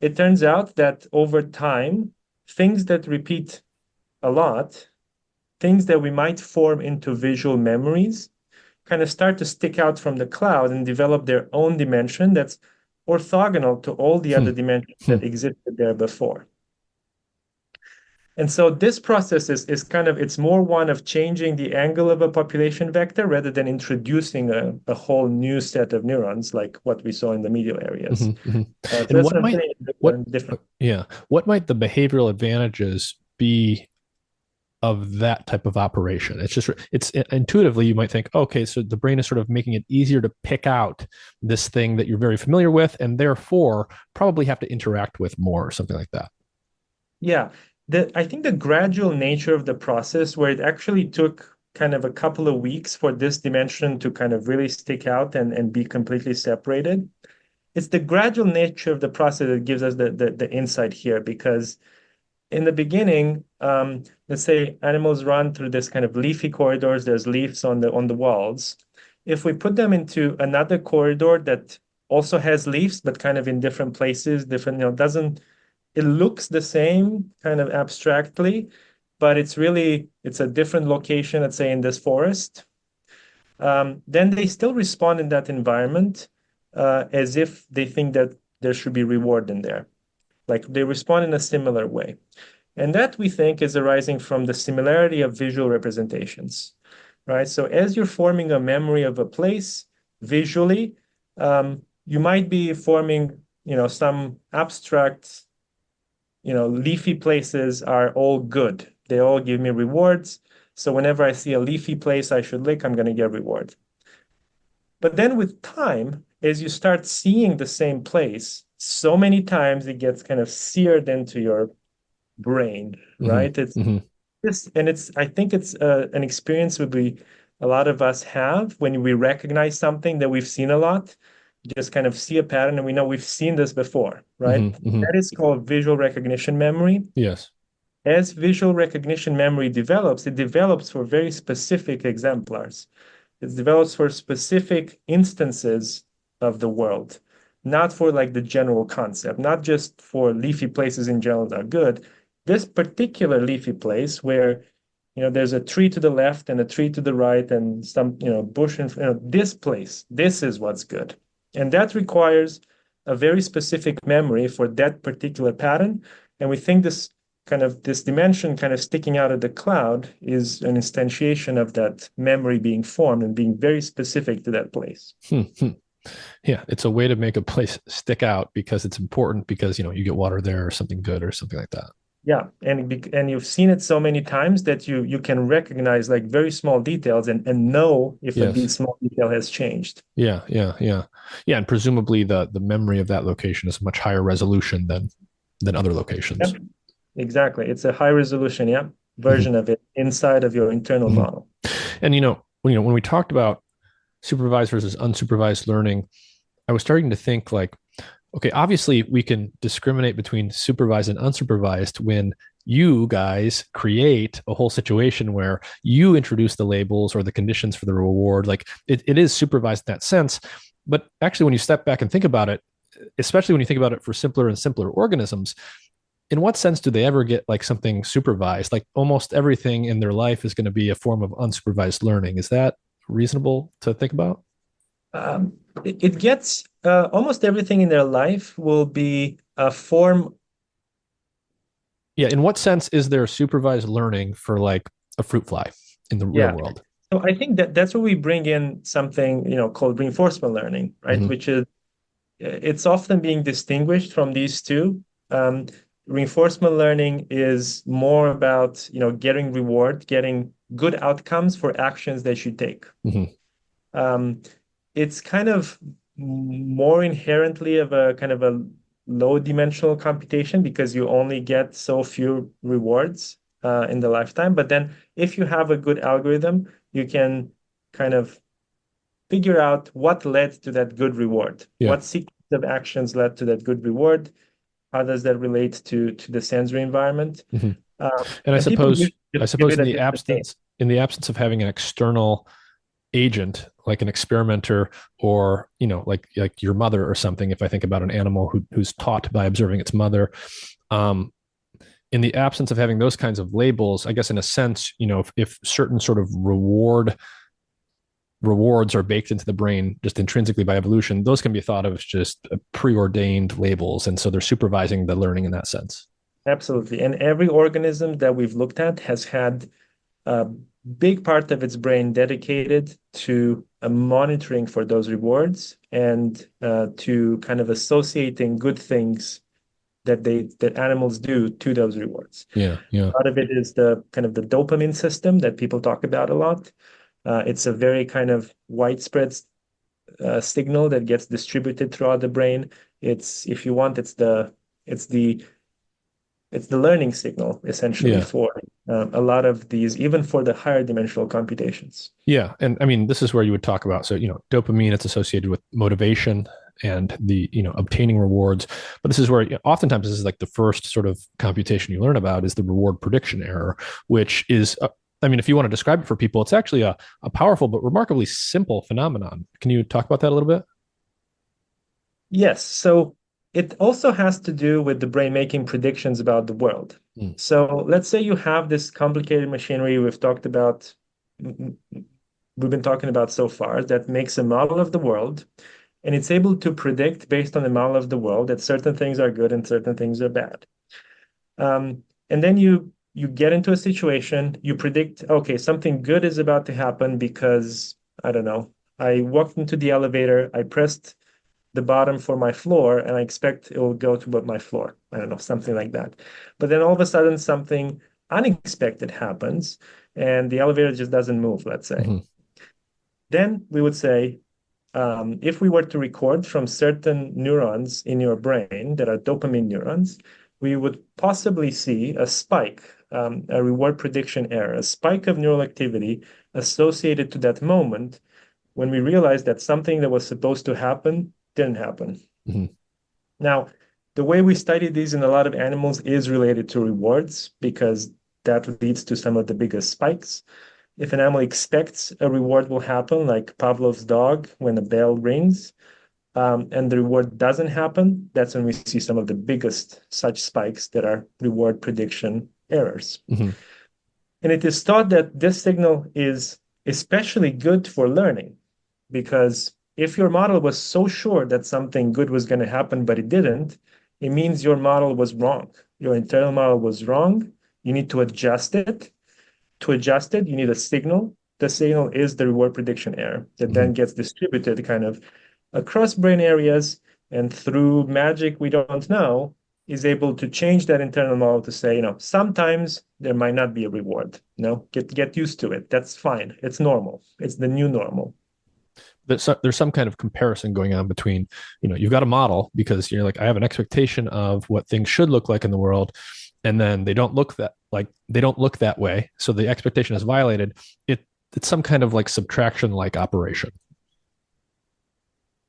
It turns out that over time, things that repeat a lot, things that we might form into visual memories, kind of start to stick out from the cloud and develop their own dimension that's orthogonal to all the other dimensions that existed there before. And so this process is kind of, it's more one of changing the angle of a population vector rather than introducing a whole new set of neurons like what we saw in the medial areas. And what might the behavioral advantages be of that type of operation? It's intuitively, you might think, okay, so the brain is sort of making it easier to pick out this thing that you're very familiar with and therefore probably have to interact with more or something like that. Yeah. I think the gradual nature of the process, where it actually took kind of a couple of weeks for this dimension to kind of really stick out and be completely separated, it's the gradual nature of the process that gives us the insight here. Because in the beginning, let's say animals run through this kind of leafy corridors, there's leaves on the walls. If we put them into another corridor that also has leaves, but kind of in different places, it looks the same kind of abstractly, but it's a different location, let's say in this forest. Then they still respond in that environment as if they think that there should be reward in there. Like they respond in a similar way. And that we think is arising from the similarity of visual representations, right? So as you're forming a memory of a place visually, you might be forming, some abstract, leafy places are all good. They all give me rewards. So whenever I see a leafy place I should lick, I'm going to get reward. But then with time, as you start seeing the same place so many times, it gets kind of seared into your brain, right? It's this, and I think it's an experience a lot of us have when we recognize something that we've seen a lot. Just kind of see a pattern and we know we've seen this before, right? That is called visual recognition memory. Yes. As visual recognition memory develops, it develops for very specific exemplars. It develops for specific instances of the world, not for like the general concept, not just for leafy places in general that are good. This particular leafy place where, there's a tree to the left and a tree to the right and some, bush in front, this place, this is what's good. And that requires a very specific memory for that particular pattern. And we think this dimension kind of sticking out of the cloud is an instantiation of that memory being formed and being very specific to that place. Yeah, it's a way to make a place stick out because it's important because, you get water there or something good or something like that. Yeah, and you've seen it so many times that you can recognize like very small details and know if a small detail has changed. Yeah, and presumably the memory of that location is much higher resolution than other locations. Yep. Exactly, it's a high resolution, version of it inside of your internal model. And when we talked about supervised versus unsupervised learning, I was starting to think like, Okay, obviously we can discriminate between supervised and unsupervised when you guys create a whole situation where you introduce the labels or the conditions for the reward. Like it is supervised in that sense. But actually, when you step back and think about it, especially when you think about it for simpler and simpler organisms, in what sense do they ever get like something supervised? Like almost everything in their life is going to be a form of unsupervised learning. Is that reasonable to think about? It gets almost everything in their life will be a form. Yeah. In what sense is there supervised learning for like a fruit fly in the real Yeah. world? So I think that that's where we bring in something, called reinforcement learning, right? Mm-hmm. Which is it's often being distinguished from these two. Um, Reinforcement learning is more about, getting reward, getting good outcomes for actions that you take. Mm-hmm. Um, it's kind of more inherently of a kind of a low dimensional computation because you only get so few rewards in the lifetime. But then if you have a good algorithm, you can kind of figure out what led to that good reward, Yeah. what sequence of actions led to that good reward, how does that relate to the sensory environment. Mm-hmm. Um, And and people I give suppose it a different name. in the absence of having an external agent like an experimenter or like your mother or something, if I think about an animal who's taught by observing its mother, um, in the absence of having those kinds of labels, I guess in a sense, if certain sort of rewards are baked into the brain just intrinsically by evolution, those can be thought of as just preordained labels, and so they're supervising the learning in that sense. Absolutely. And every organism that we've looked at has had a big part of its brain dedicated to monitoring for those rewards and to kind of associating good things that animals do to those rewards. Yeah, yeah. Part of it is the kind of the dopamine system that people talk about a lot. It's a very kind of widespread signal that gets distributed throughout the brain. It's, if you want, it's the it's the learning signal essentially Yeah. for a lot of these, even for the higher dimensional computations. Yeah, and I mean, this is where you would talk about. So, dopamine, it's associated with motivation and the, obtaining rewards. But this is where oftentimes this is like the first sort of computation you learn about is the reward prediction error, which is, I mean, if you want to describe it for people, it's actually a powerful but remarkably simple phenomenon. Can you talk about that a little bit? Yes, so it also has to do with the brain making predictions about the world. Mm. So let's say you have this complicated machinery we've been talking about so far that makes a model of the world, and it's able to predict based on the model of the world that certain things are good and certain things are bad. And then you get into a situation, you predict, okay, something good is about to happen because I don't know, I walked into the elevator, I pressed the bottom for my floor, and I expect it will go to my floor. I don't know, something like that. But then all of a sudden, something unexpected happens, and the elevator just doesn't move, let's say. Mm-hmm. Then we would say, if we were to record from certain neurons in your brain that are dopamine neurons, we would possibly see a spike, a reward prediction error, a spike of neural activity associated to that moment when we realized that something that was supposed to happen didn't happen. Mm-hmm. Now, the way we study these in a lot of animals is related to rewards because that leads to some of the biggest spikes. If an animal expects a reward will happen, like Pavlov's dog, when a bell rings, and the reward doesn't happen, that's when we see some of the biggest such spikes that are reward prediction errors. Mm-hmm. And it is thought that this signal is especially good for learning because if your model was so sure that something good was going to happen, but it didn't, it means your model was wrong. Your internal model was wrong. You need to adjust it. To adjust it, you need a signal. The signal is the reward prediction error that Mm-hmm. then gets distributed kind of across brain areas. And through magic we don't know, is able to change that internal model to say, sometimes there might not be a reward. Get used to it. That's fine. It's normal. It's the new normal. There's some kind of comparison going on between, you've got a model because you're like, I have an expectation of what things should look like in the world, and then they don't look that way, so the expectation is violated. It's some kind of like subtraction like operation.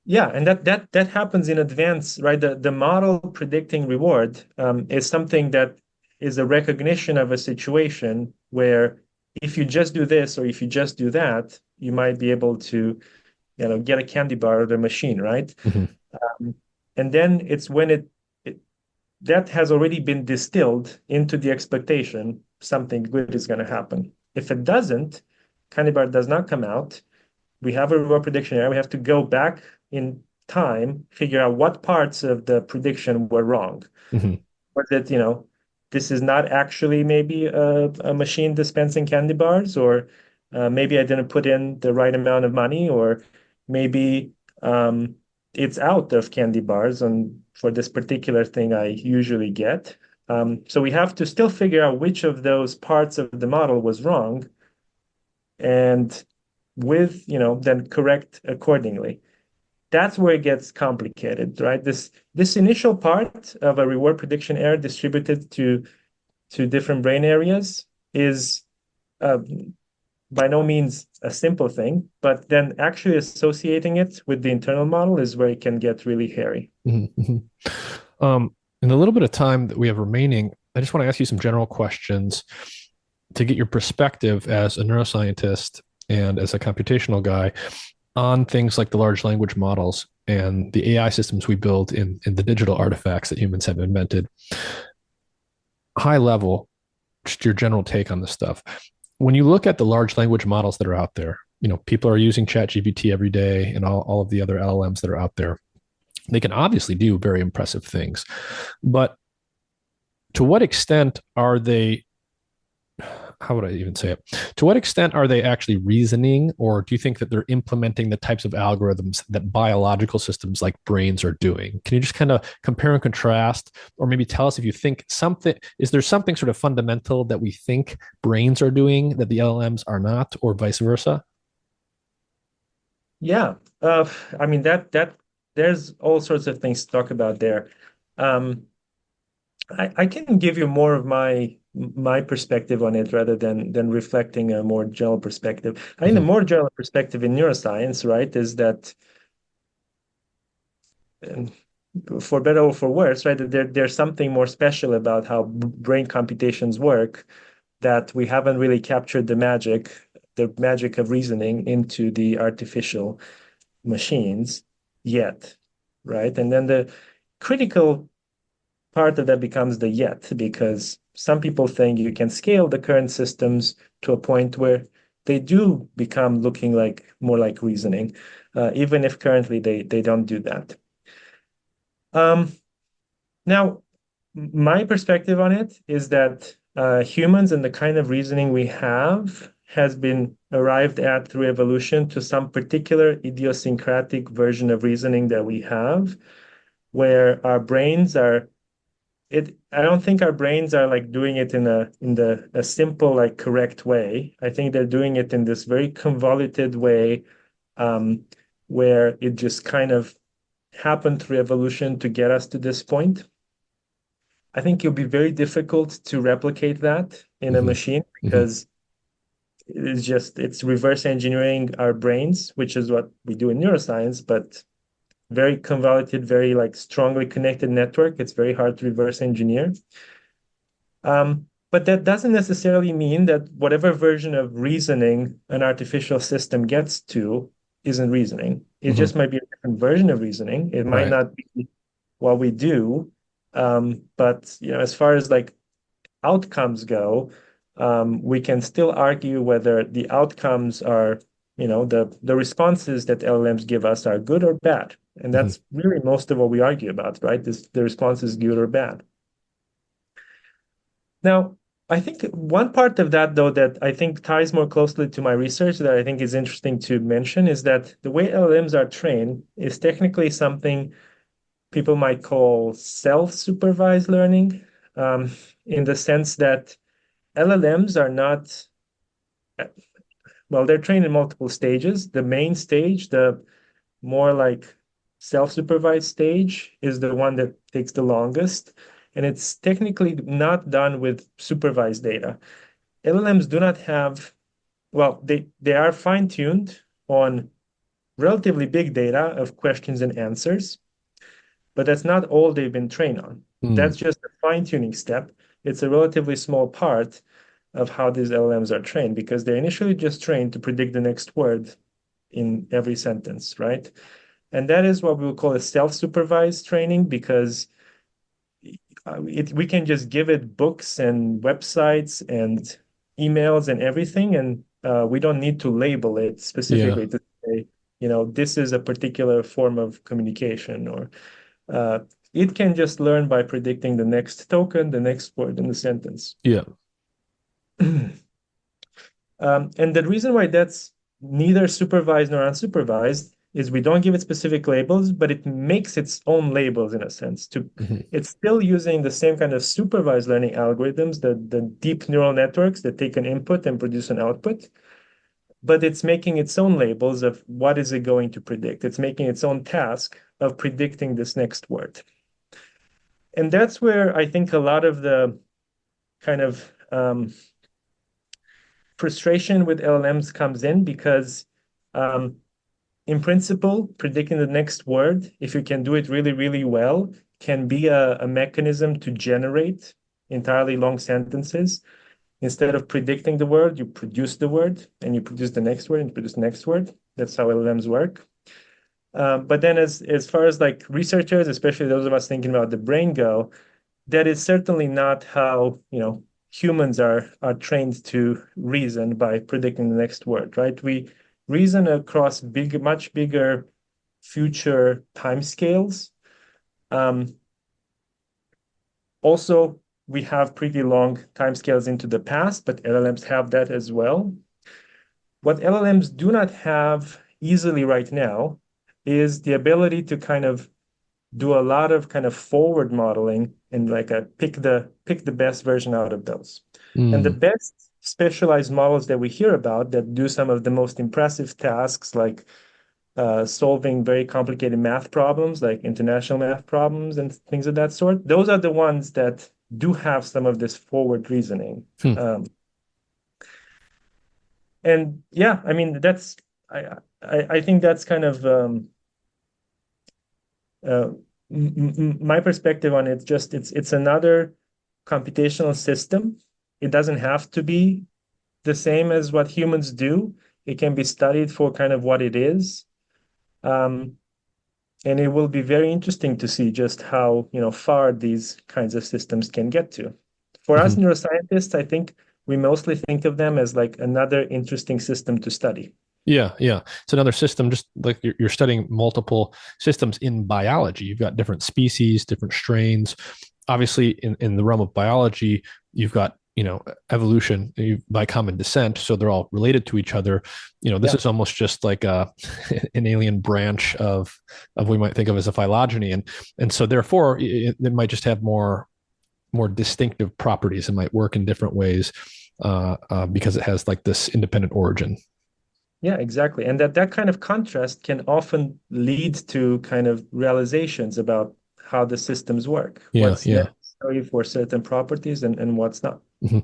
Yeah, and that happens in advance, right? The model predicting reward is something that is a recognition of a situation where if you just do this or if you just do that, you might be able to, get a candy bar or the machine, right? Hmm. Um, and then it's when it that has already been distilled into the expectation something good is going to happen. If it doesn't, candy bar does not come out, we have a reward prediction error. We have to go back in time, figure out what parts of the prediction were wrong. Hmm. Was it, this is not actually maybe a machine dispensing candy bars, or maybe I didn't put in the right amount of money, or maybe it's out of candy bars and for this particular thing I usually get. So we have to still figure out which of those parts of the model was wrong and then correct accordingly. That's where it gets complicated, right? This initial part of a reward prediction error distributed to different brain areas is uh, by no means a simple thing, but then actually associating it with the internal model is where it can get really hairy. Hmm. In the little bit of time that we have remaining, I just want to ask you some general questions to get your perspective as a neuroscientist and as a computational guy on things like the large language models and the AI systems we build in the digital artifacts that humans have invented. High level, just your general take on this stuff. When you look at the large language models that are out there, people are using ChatGPT every day and all of the other LLMs that are out there. They can obviously do very impressive things. But to what extent are they, how would I even say it? To what extent are they actually reasoning, or do you think that they're implementing the types of algorithms that biological systems like brains are doing? Can you just kind of compare and contrast, or maybe tell us if you think is there something sort of fundamental that we think brains are doing that the LLMs are not, or vice versa? Yeah, I mean that there's all sorts of things to talk about there. Um, I can give you more of my perspective on it rather than reflecting a more general perspective. I think the Mm-hmm. more general perspective in neuroscience, right, is that um, for better or for worse, right, there's something more special about how brain computations work that we haven't really captured the magic of reasoning into the artificial machines yet, right? And then the critical part of that becomes the yet, because some people think you can scale the current systems to a point where they do become looking like more like reasoning, even if currently they don't do that. Um, Now, my perspective on it is that humans and the kind of reasoning we have has been arrived at through evolution to some particular idiosyncratic version of reasoning that we have, where our brains are it I don't think our brains are like doing it in a simple like correct way. I think they're doing it in this very convoluted way, um, where it just kind of happened through evolution to get us to this point. I think it'll be very difficult to replicate that in a Mm-hmm. machine Mm-hmm. because it's reverse engineering our brains, which is what we do in neuroscience, but very convoluted, very like strongly connected network. It's very hard to reverse engineer. But that doesn't necessarily mean that whatever version of reasoning an artificial system gets to isn't reasoning. It Mm-hmm. just might be a different version of reasoning. It might Right. not be what we do. But as far as like outcomes go, we can still argue whether the outcomes are, the responses that LLMs give us are good or bad. And Mm-hmm. that's really most of what we argue about, right? Is the response is good or bad. Now, I think one part of that, though, that I think ties more closely to my research that I think is interesting to mention is that the way LLMs are trained is technically something people might call self-supervised learning, um, in the sense that LLMs are not, well, they're trained in multiple stages. The main stage, the more like self-supervised stage, is the one that takes the longest. And it's technically not done with supervised data. LLMs do not have, well, they are fine-tuned on relatively big data of questions and answers, but that's not all they've been trained on. Mm. That's just a fine-tuning step. It's a relatively small part of how these LLMs are trained because they're initially just trained to predict the next word in every sentence, right? And that is what we would call a self-supervised training because we can just give it books and websites and emails and everything, and we don't need to label it Yeah. specifically to say, this is a particular form of communication, or uh, it can just learn by predicting the next token, the next word in the sentence. Yeah. And the reason why that's neither supervised nor unsupervised is we don't give it specific labels, but it makes its own labels in a sense. Mhm. It's still using the same kind of supervised learning algorithms, the deep neural networks that take an input and produce an output, but it's making its own labels of what is it going to predict. It's making its own task of predicting this next word. And that's where I think a lot of the kind of frustration with LLMs comes in because um, in principle, predicting the next word, if you can do it really, really well, can be a mechanism to generate entirely long sentences. Instead of predicting the word, you produce the word and you produce the next word and you produce the next word. That's how LLMs work. But then as far as like researchers, especially those of us thinking about the brain go, that is certainly not how, humans are trained to reason by predicting the next word, right? We reason across much bigger future timescales. Um, Also, we have pretty long timescales into the past, but LLMs have that as well. What LLMs do not have easily right now is the ability to kind of do a lot of kind of forward modeling and like pick the best version out of those. And the Mm. best specialized models that we hear about that do some of the most impressive tasks, like solving very complicated math problems, like international math problems and things of that sort, those are the ones that do have some of this forward reasoning. Hmm. And yeah, I mean, I think that's kind of uh, my perspective on it. Just it's another computational system. It doesn't have to be the same as what humans do. It can be studied for kind of what it is. Um, and it will be very interesting to see just how, far these kinds of systems can get to. For us Mhm. neuroscientists, I think we mostly think of them as like another interesting system to study. Yeah, yeah. It's another system, just like you're studying multiple systems in biology. You've got different species, different strains. Obviously, in the realm of biology, you've got, evolution by common descent, so they're all related to each other. This Yeah. is almost just like an alien branch of we might think of as a phylogeny, and so therefore it might just have more distinctive properties. It might work in different ways because it has like this independent origin. Yeah, exactly. And that kind of contrast can often lead to kind of realizations about how the systems work, Yeah, what's yeah. necessary for certain properties and what's not. Mhm.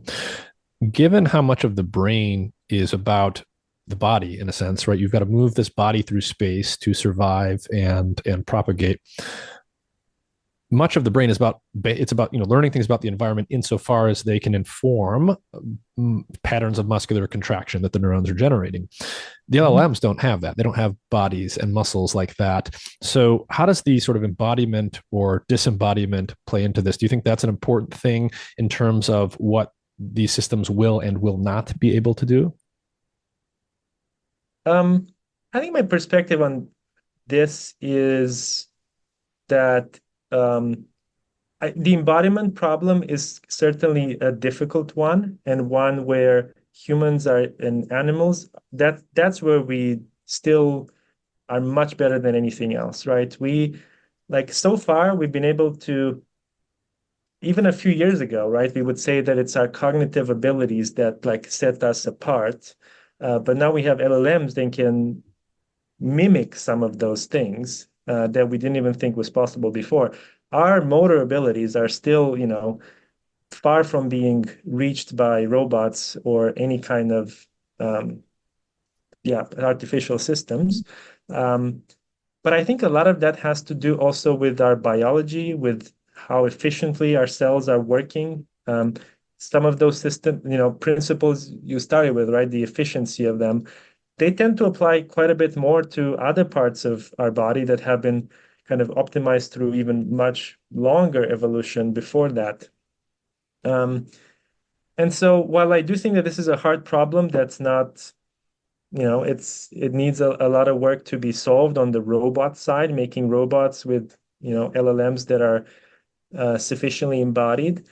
Given how much of the brain is about the body in a sense, right? You've got to move this body through space to survive and propagate. Much of the brain is about it's about learning things about the environment insofar as they can inform patterns of muscular contraction that the neurons are generating. The Mhm. LLMs don't have that. They don't have bodies and muscles like that. So how does the sort of embodiment or disembodiment play into this? Do you think that's an important thing in terms of what these systems will and will not be able to do? Um, I think my perspective on this is that the embodiment problem is certainly a difficult one and one where humans are and animals, that's where we still are much better than anything else, right? Like so far, we've been able to, even a few years ago, right? We would say that it's our cognitive abilities that like set us apart. But now we have LLMs that can mimic some of those things that we didn't even think was possible before. Our motor abilities are still, far from being reached by robots or any kind of um, yeah, artificial systems. But I think a lot of that has to do also with our biology, with how efficiently our cells are working. Some of those system, principles you started with, right? The efficiency of them, they tend to apply quite a bit more to other parts of our body that have been kind of optimized through even much longer evolution before that. And so while I do think that this is a hard problem that's not, it needs a lot of work to be solved on the robot side, making robots with, LLMs that are sufficiently embodied.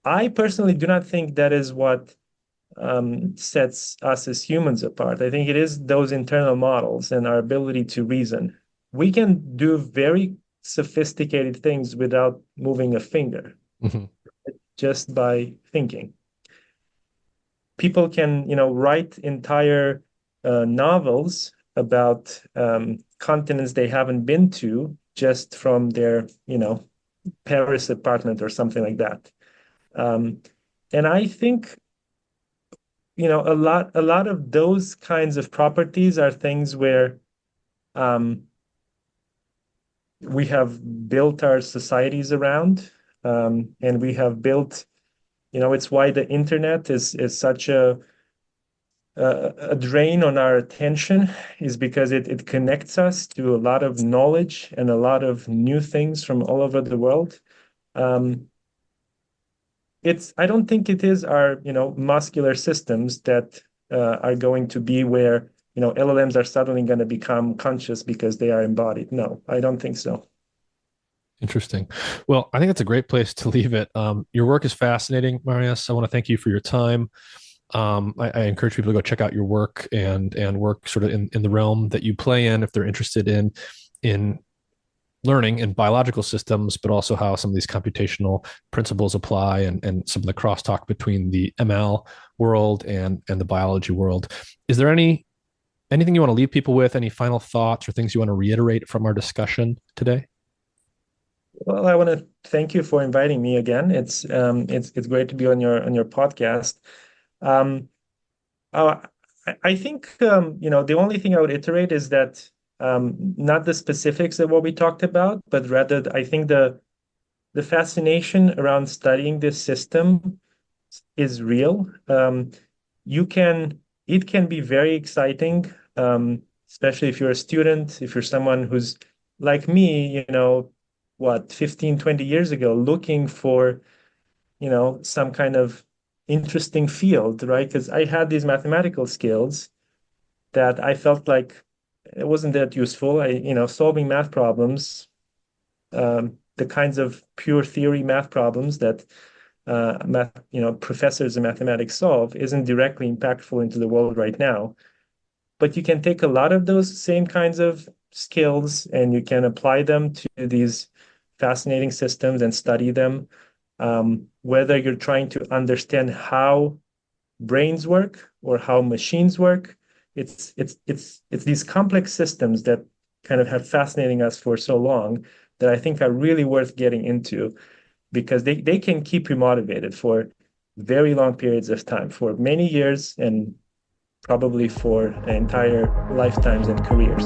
I personally do not think that is what sets us as humans apart. I think it is those internal models and our ability to reason. We can do very sophisticated things without moving a finger, just by thinking. People can, write entire novels about continents they haven't been to just from their, Paris apartment or something like that. And I think, a lot of those kinds of properties are things where we have built our societies around, and we have built, it's why the internet is such a drain on our attention, is because it connects us to a lot of knowledge and a lot of new things from all over the world. I don't think it is our, muscular systems that are going to be where, LLMs are suddenly going to become conscious because they are embodied. No, I don't think so. Interesting. Well, I think that's a great place to leave it. Your work is fascinating, Marius. I want to thank you for your time. I encourage people to go check out your work and work sort of in the realm that you play in if they're interested in learning in biological systems, but also how some of these computational principles apply and some of the crosstalk between the ML world and the biology world. Is there anything you want to leave people with? Any final thoughts or things you want to reiterate from our discussion today? Well, I want to thank you for inviting me again. It's great to be on your podcast. I think the only thing I would iterate is that not the specifics of what we talked about, but rather I think the fascination around studying this system is real. It can be very exciting, especially if you're a student, if you're someone who's like me, 15, 20 years ago, looking for, some kind of interesting field, right? Because I had these mathematical skills that I felt like it wasn't that useful. Solving math problems, the kinds of pure theory math problems that professors in mathematics solve isn't directly impactful into the world right now. But you can take a lot of those same kinds of skills and you can apply them to these fascinating systems and study them. Whether you're trying to understand how brains work or how machines work, it's these complex systems that kind of have fascinating us for so long that I think are really worth getting into, because they can keep you motivated for very long periods of time, for many years, and probably for entire lifetimes and careers.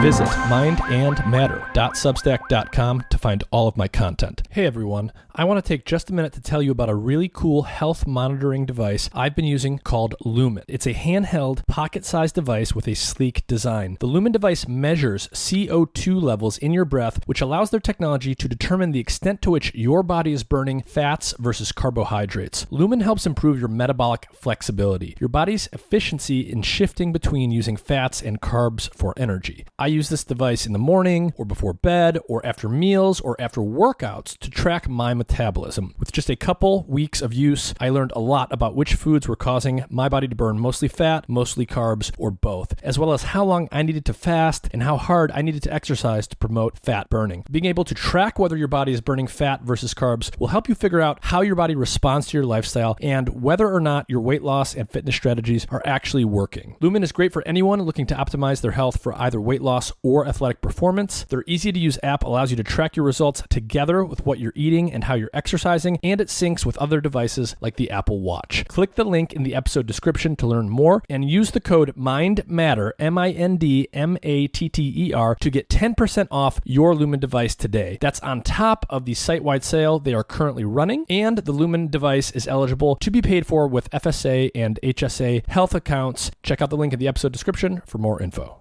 Visit mindandmatter.substack.com to find all of my content. Hey everyone, I want to take just a minute to tell you about a really cool health monitoring device I've been using called Lumen. It's a handheld, pocket-sized device with a sleek design. The Lumen device measures CO2 levels in your breath, which allows their technology to determine the extent to which your body is burning fats versus carbohydrates. Lumen helps improve your metabolic flexibility, your body's efficiency in shifting between using fats and carbs for energy. I use this device in the morning or before bed or after meals or after workouts to track my metabolism. With just a couple weeks of use, I learned a lot about which foods were causing my body to burn mostly fat, mostly carbs, or both, as well as how long I needed to fast and how hard I needed to exercise to promote fat burning. Being able to track whether your body is burning fat versus carbs will help you figure out how your body responds to your lifestyle and whether or not your weight loss and fitness strategies are actually working. Lumen is great for anyone looking to optimize their health for either weight loss or athletic performance. Their easy-to-use app allows you to track your results together with what you're eating and how you're exercising, and it syncs with other devices like the Apple Watch. Click the link in the episode description to learn more and use the code MINDMATTER, MINDMATTER, to get 10% off your Lumen device today. That's on top of the site-wide sale they are currently running, and the Lumen device is eligible to be paid for with FSA and HSA health accounts. Check out the link in the episode description for more info.